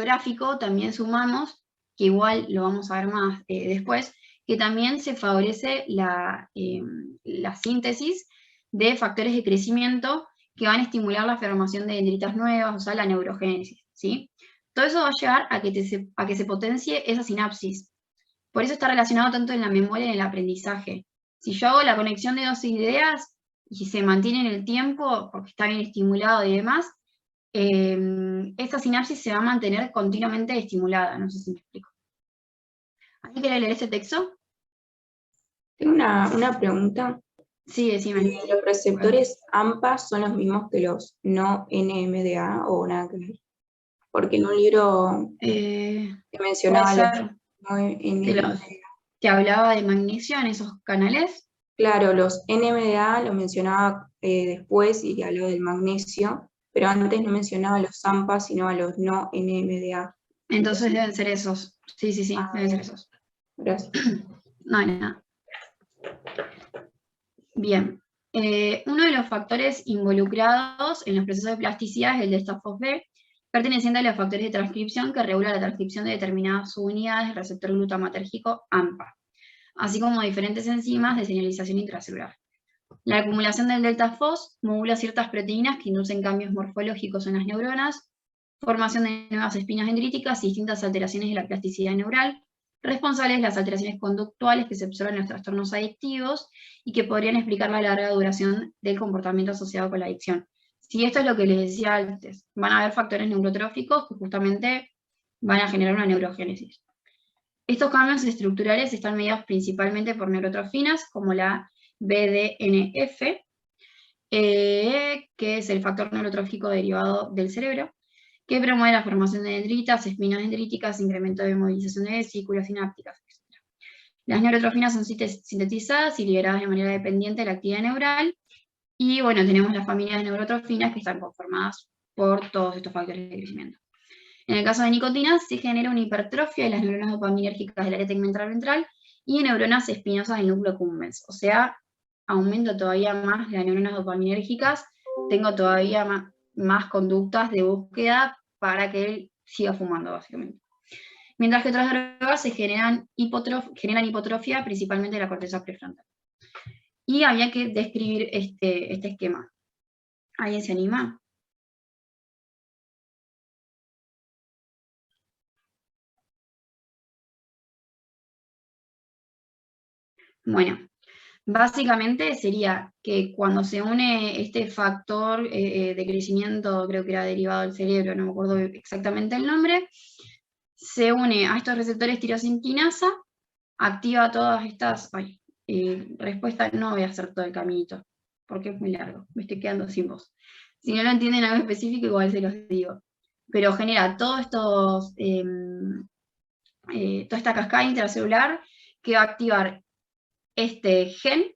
gráfico también sumamos, que igual lo vamos a ver más después, que también se favorece la síntesis de factores de crecimiento que van a estimular la formación de dendritas nuevas, o sea, la neurogénesis, ¿sí? Todo eso va a llevar a que se potencie esa sinapsis. Por eso está relacionado tanto en la memoria y en el aprendizaje. Si yo hago la conexión de dos ideas y se mantiene en el tiempo, porque está bien estimulado y demás, esta sinapsis se va a mantener continuamente estimulada, no sé si me explico. ¿Alguien quiere leer este texto? Tengo una pregunta. Sí, decime. ¿Los receptores AMPA son los mismos que los no NMDA o nada que ver? Porque en un libro Puede que mencionaba los ser no NMDA. que hablaba de magnesio en esos canales. Claro, los NMDA lo mencionaba después y habló del magnesio, pero antes no mencionaba los AMPA, sino a los no NMDA. Entonces deben ser esos. Sí, deben ser esos. Gracias. No hay nada. Bien. Uno de los factores involucrados en los procesos de plasticidad es el de Staph B, perteneciente a los factores de transcripción que regula la transcripción de determinadas subunidades del receptor glutamatérgico AMPA, así como diferentes enzimas de señalización intracelular. La acumulación del delta-FOS modula ciertas proteínas que inducen cambios morfológicos en las neuronas, formación de nuevas espinas dendríticas y distintas alteraciones de la plasticidad neural, responsables de las alteraciones conductuales que se observan en los trastornos adictivos y que podrían explicar la larga duración del comportamiento asociado con la adicción. Si esto es lo que les decía antes, van a haber factores neurotróficos que justamente van a generar una neurogénesis. Estos cambios estructurales están mediados principalmente por neurotrofinas, como la BDNF, que es el factor neurotrófico derivado del cerebro, que promueve la formación de dendritas, espinas dendríticas, incremento de movilización de vesículas sinápticas, etc. Las neurotrofinas son sintetizadas y liberadas de manera dependiente de la actividad neural, y bueno, tenemos las familias de neurotrofinas que están conformadas por todos estos factores de crecimiento. En el caso de nicotina, se genera una hipertrofia de las neuronas dopaminérgicas del área tegmental ventral y neuronas espinosas del núcleo accumbens. O sea, aumento todavía más las neuronas dopaminérgicas, tengo todavía más conductas de búsqueda para que él siga fumando, básicamente. Mientras que otras drogas se generan hipotrofia, principalmente de la corteza prefrontal. Y había que describir este esquema. ¿Alguien se anima? Bueno, básicamente sería que cuando se une este factor de crecimiento, creo que era derivado del cerebro, no me acuerdo exactamente el nombre, se une a estos receptores tirosinquinasa, activa todas estas... respuesta, no voy a hacer todo el caminito, porque es muy largo, me estoy quedando sin voz. Si no lo entienden algo específico, igual se los digo. Pero genera todos estos... toda esta cascada intracelular que va a activar este gen,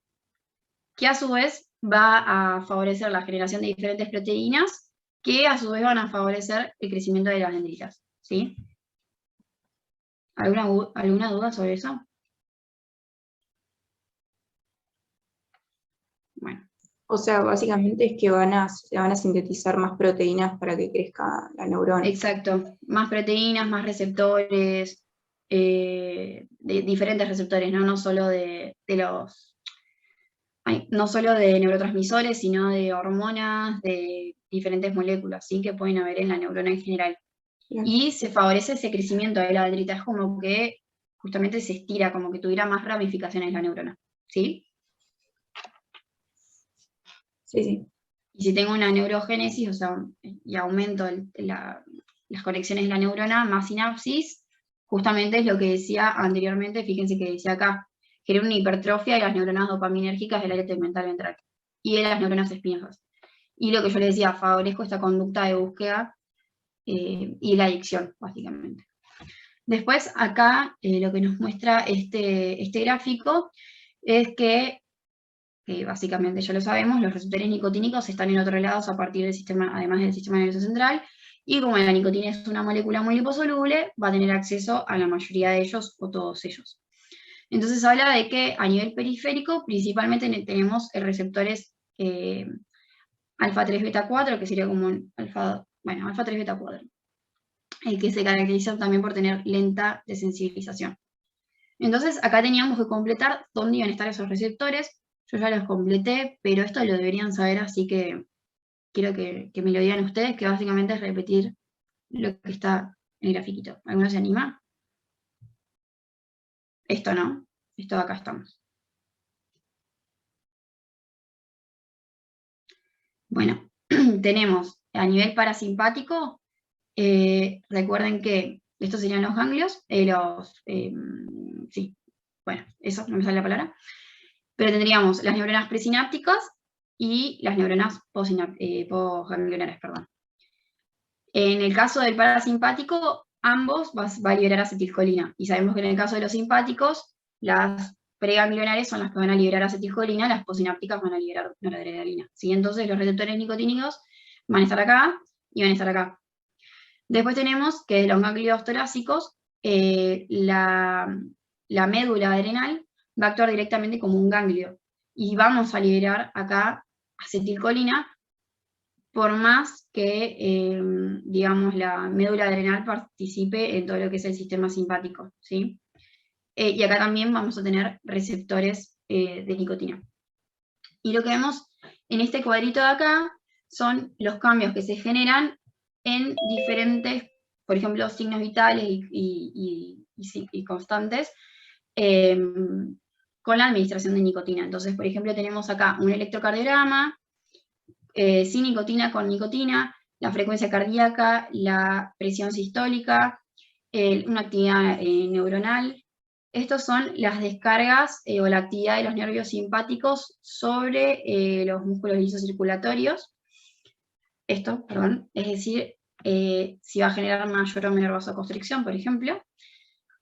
que a su vez va a favorecer la generación de diferentes proteínas, que a su vez van a favorecer el crecimiento de las dendritas, ¿sí? ¿Alguna duda sobre eso? Bueno. O sea, básicamente es que se van a sintetizar más proteínas para que crezca la neurona. Exacto, más proteínas, más receptores, de diferentes receptores, ¿no? No solo no solo de neurotransmisores, sino de hormonas, de diferentes moléculas, ¿sí? Que pueden haber en la neurona en general. Claro. Y se favorece ese crecimiento de la dendrita, es como que justamente se estira, como que tuviera más ramificaciones la neurona, ¿sí? Sí. Y si tengo una neurogénesis, o sea, y aumento las conexiones de la neurona, más sinapsis, justamente es lo que decía anteriormente, fíjense que decía acá, genera una hipertrofia de las neuronas dopaminérgicas del área tegmental ventral y de las neuronas espinosas. Y lo que yo les decía, favorezco esta conducta de búsqueda y la adicción, básicamente. Después, acá, lo que nos muestra este gráfico es que básicamente ya lo sabemos, los receptores nicotínicos están enotolados a partir del sistema, además del sistema nervioso central, y como la nicotina es una molécula muy liposoluble, va a tener acceso a la mayoría de ellos o todos ellos. Entonces habla de que a nivel periférico, principalmente tenemos receptores alfa 3 beta 4, que sería como un alfa 3 beta 4, que se caracteriza también por tener lenta desensibilización. Entonces acá teníamos que completar dónde iban a estar esos receptores. Yo ya los completé, pero esto lo deberían saber, así que quiero que me lo digan ustedes, que básicamente es repetir lo que está en el grafiquito. ¿Alguno se anima? Esto no, esto de acá estamos. Bueno, tenemos a nivel parasimpático, recuerden que Estos serían los ganglios, sí, bueno, eso, no me sale la palabra. Pero tendríamos las neuronas presinápticas y las neuronas postganglionares, perdón. En el caso del parasimpático, ambos va a liberar acetilcolina. Y sabemos que en el caso de los simpáticos, las preganglionares son las que van a liberar acetilcolina, las postsinápticas van a liberar noradrenalina. ¿Sí? Entonces los receptores nicotínicos van a estar acá y van a estar acá. Después tenemos que de los ganglios torácicos, la médula adrenal va a actuar directamente como un ganglio. Y vamos a liberar acá acetilcolina, por más que, digamos, la médula adrenal participe en todo lo que es el sistema simpático, ¿sí? Y acá también vamos a tener receptores de nicotina. Y lo que vemos en este cuadrito de acá son los cambios que se generan en diferentes, por ejemplo, signos vitales y constantes con la administración de nicotina. Entonces, por ejemplo, tenemos acá un electrocardiograma, sin nicotina, con nicotina, la frecuencia cardíaca, la presión sistólica, una actividad neuronal. Estos son las descargas o la actividad de los nervios simpáticos sobre los músculos lisos circulatorios. Esto, perdón, es decir, si va a generar mayor o menor vasoconstricción, por ejemplo.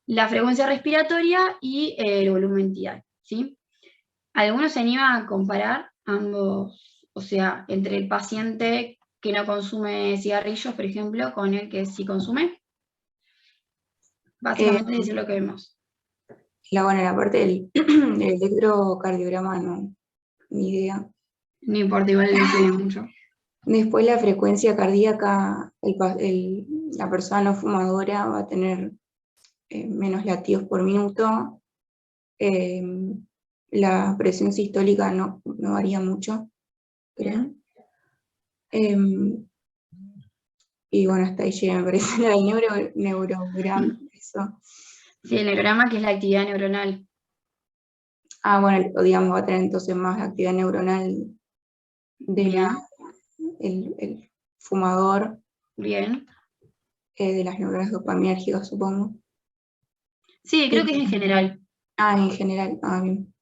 La frecuencia respiratoria y el volumen tidal, ¿sí? ¿Alguno se anima a comparar ambos, o sea, entre el paciente que no consume cigarrillos, por ejemplo, con el que sí consume? Básicamente es lo que vemos. Bueno, la parte del, del electrocardiograma no, ni idea. No importa, igual le sirve mucho. Después la frecuencia cardíaca, la persona no fumadora va a tener menos latidos por minuto. La presión sistólica no varía mucho, creo. Y bueno, hasta ahí llega, me parece, el neurograma, eso. Sí, el neurograma, que es la actividad neuronal. Bueno, digamos, va a tener entonces más actividad neuronal de el fumador. Bien. De las neuronas dopaminérgicas, supongo. Sí, creo que es en general. En general, bien.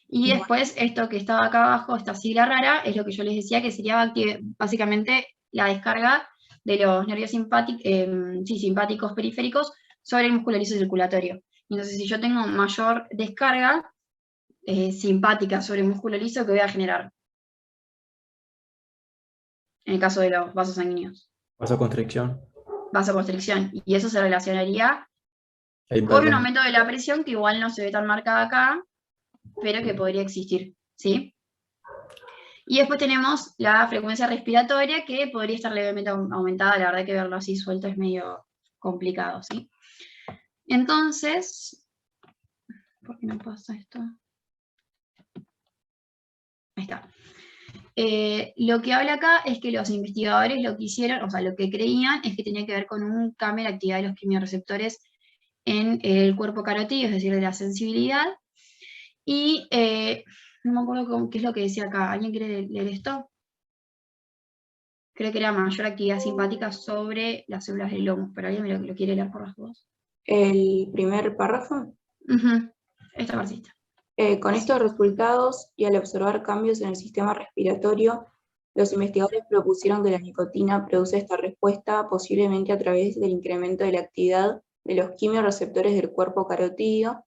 Y después, esto que estaba acá abajo, esta sigla rara, es lo que yo les decía, que sería básicamente la descarga de los nervios simpáticos periféricos sobre el músculo liso circulatorio. Entonces, si yo tengo mayor descarga simpática sobre el músculo liso, ¿qué voy a generar? En el caso de los vasos sanguíneos. Vasoconstricción. Vasoconstricción. Y eso se relacionaría con un aumento de la presión, que igual no se ve tan marcada acá, pero que podría existir, ¿sí? Y después tenemos la frecuencia respiratoria, que podría estar levemente aumentada. La verdad que verlo así suelto es medio complicado, ¿sí? Entonces, ¿por qué no pasa esto? Ahí está. Lo que habla acá es que los investigadores lo que hicieron, o sea, lo que creían es que tenía que ver con un cambio en la actividad de los quimiorreceptores en el cuerpo carotídeo, es decir, de la sensibilidad. Y no me acuerdo qué es lo que decía acá. ¿Alguien quiere leer esto? Creo que era mayor actividad simpática sobre las células del lomo, pero ¿alguien lo quiere leer por las dos? El primer párrafo. Esta partecita. Con estos resultados y al observar cambios en el sistema respiratorio, los investigadores propusieron que la nicotina produce esta respuesta posiblemente a través del incremento de la actividad de los quimiorreceptores del cuerpo carotídeo,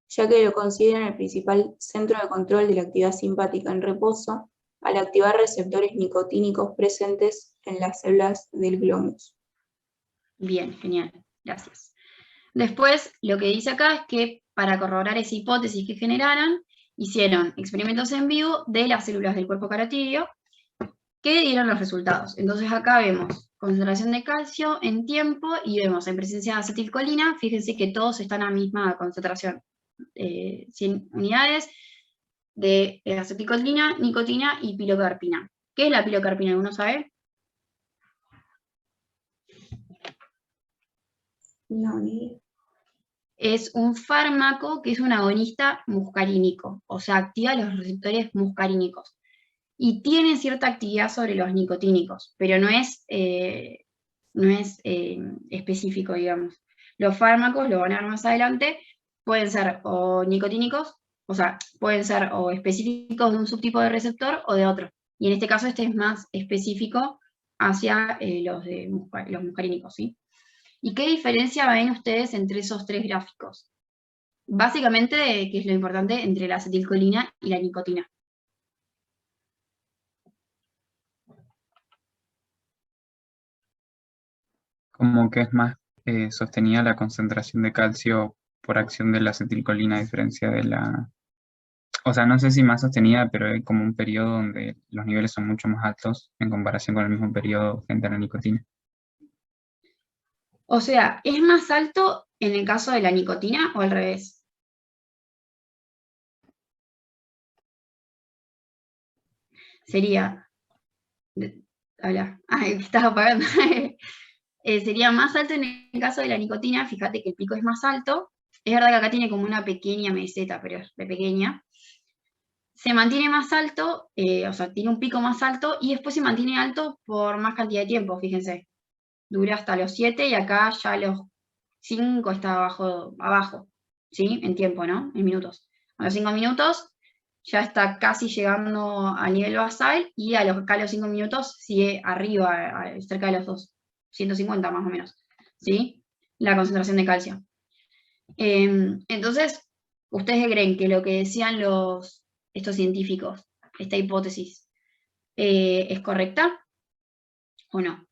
ya que lo consideran el principal centro de control de la actividad simpática en reposo, al activar receptores nicotínicos presentes en las células del glomus. Bien, genial, gracias. Después, lo que dice acá es que para corroborar esa hipótesis que generaron, hicieron experimentos en vivo de las células del cuerpo carotídeo que dieron los resultados. Entonces acá vemos concentración de calcio en tiempo y vemos en presencia de acetilcolina. Fíjense que todos están a la misma concentración. 100 unidades de acetilcolina, nicotina y pilocarpina. ¿Qué es la pilocarpina? ¿Alguno sabe? No, ni... Es un fármaco que es un agonista muscarínico, o sea, activa los receptores muscarínicos. Y tiene cierta actividad sobre los nicotínicos, pero no es no es específico, digamos. Los fármacos, lo van a ver más adelante, pueden ser o nicotínicos, o sea, pueden ser o específicos de un subtipo de receptor o de otro. Y en este caso este es más específico hacia los muscarínicos, ¿sí? ¿Y qué diferencia ven ustedes entre esos tres gráficos? Básicamente, ¿qué es lo importante entre la acetilcolina y la nicotina? Como que es más sostenida la concentración de calcio por acción de la acetilcolina a diferencia de la... O sea, no sé si más sostenida, pero hay como un periodo donde los niveles son mucho más altos en comparación con el mismo periodo frente a la nicotina. O sea, ¿es más alto en el caso de la nicotina o al revés? Sería... Habla. Ay, estaba apagando. Sería más alto en el caso de la nicotina, fíjate que el pico es más alto. Es verdad que acá tiene como una pequeña meseta, pero es de pequeña. Se mantiene más alto, o sea, tiene un pico más alto y después se mantiene alto por más cantidad de tiempo, fíjense. Dura hasta los 7 y acá ya los 5 está abajo, ¿sí? En tiempo, ¿no? En minutos. A los 5 minutos ya está casi llegando al nivel basal y acá a los 5 minutos sigue arriba, cerca de los 250 más o menos, ¿sí? La concentración de calcio. Entonces, ¿ustedes creen que lo que decían estos científicos, esta hipótesis, es correcta o no?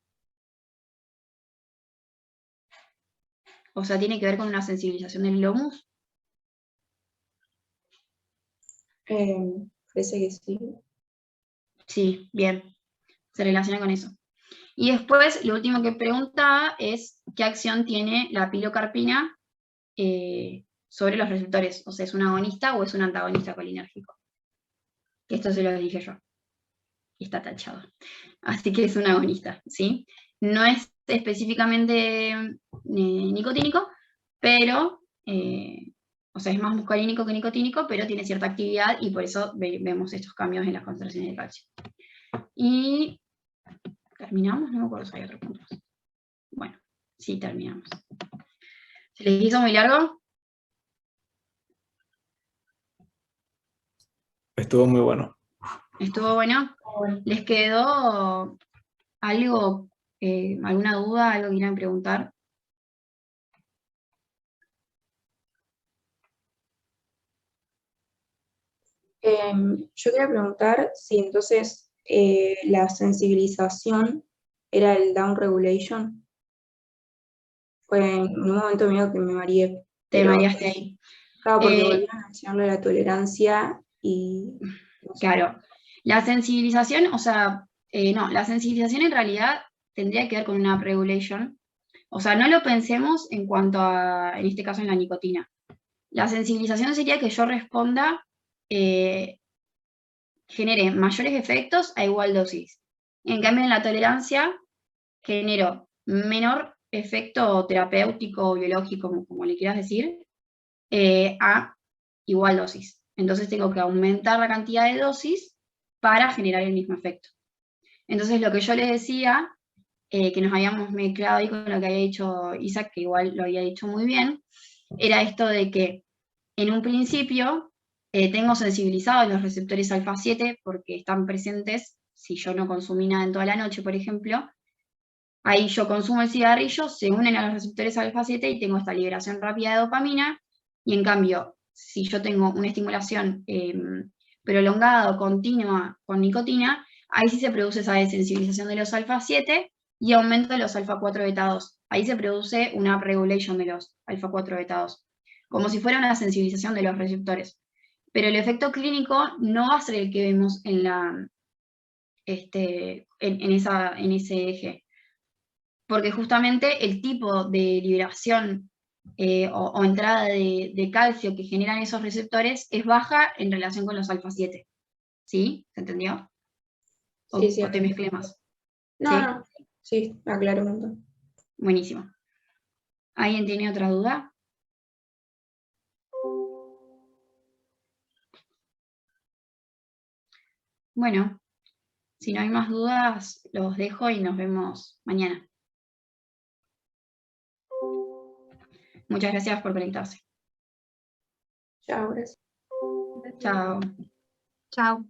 O sea, ¿tiene que ver con una sensibilización del glomus? Parece que sí. Sí, bien, se relaciona con eso. Y después, lo último que preguntaba es qué acción tiene la pilocarpina sobre los receptores. O sea, ¿es un agonista o es un antagonista colinérgico? Esto se lo dije yo. Y está tachado. Así que es un agonista, ¿sí? No es específicamente nicotínico, pero, o sea, es más muscarínico que nicotínico, pero tiene cierta actividad y por eso vemos estos cambios en las concentraciones de calcio. Y terminamos, no me acuerdo si hay otros puntos. Bueno, sí, terminamos. ¿Se les hizo muy largo? Estuvo muy bueno. ¿Estuvo bueno? ¿Les quedó algo, alguna duda, algo que quieran preguntar? Yo quería preguntar si entonces la sensibilización era el down regulation. Pues en un momento medio que me mareé, Te pero mareaste ahí. claro, porque volvieron a mencionarlo de la tolerancia y no sé. Claro. La sensibilización, o sea, no, la sensibilización en realidad tendría que ver con una upregulation. O sea, no lo pensemos en cuanto a, en este caso, en la nicotina. La sensibilización sería que yo responda, genere mayores efectos a igual dosis. En cambio, en la tolerancia, genero menor efecto terapéutico o biológico, como le quieras decir, a igual dosis. Entonces tengo que aumentar la cantidad de dosis para generar el mismo efecto. Entonces lo que yo les decía, que nos habíamos mezclado ahí con lo que había dicho Isaac, que igual lo había dicho muy bien, era esto de que en un principio tengo sensibilizados los receptores alfa 7 porque están presentes si yo no consumí nada en toda la noche, por ejemplo. Ahí yo consumo el cigarrillo, se unen a los receptores alfa 7 y tengo esta liberación rápida de dopamina, y en cambio, si yo tengo una estimulación prolongada o continua con nicotina, ahí sí se produce esa desensibilización de los alfa 7 y aumento de los alfa 4 beta 2. Ahí se produce una upregulation de los alfa 4 beta 2, como si fuera una sensibilización de los receptores. Pero el efecto clínico no va a ser el que vemos en ese eje, porque justamente el tipo de liberación o entrada de calcio que generan esos receptores es baja en relación con los alfa 7. ¿Sí? ¿Se entendió? Sí, sí, ¿O te mezclé más? no, ¿Sí? no, sí, aclaro un montón. Buenísimo. ¿Alguien tiene otra duda? Bueno, si no hay más dudas, los dejo y nos vemos mañana. Muchas gracias por conectarse. Chao, gracias. Chao. Chao.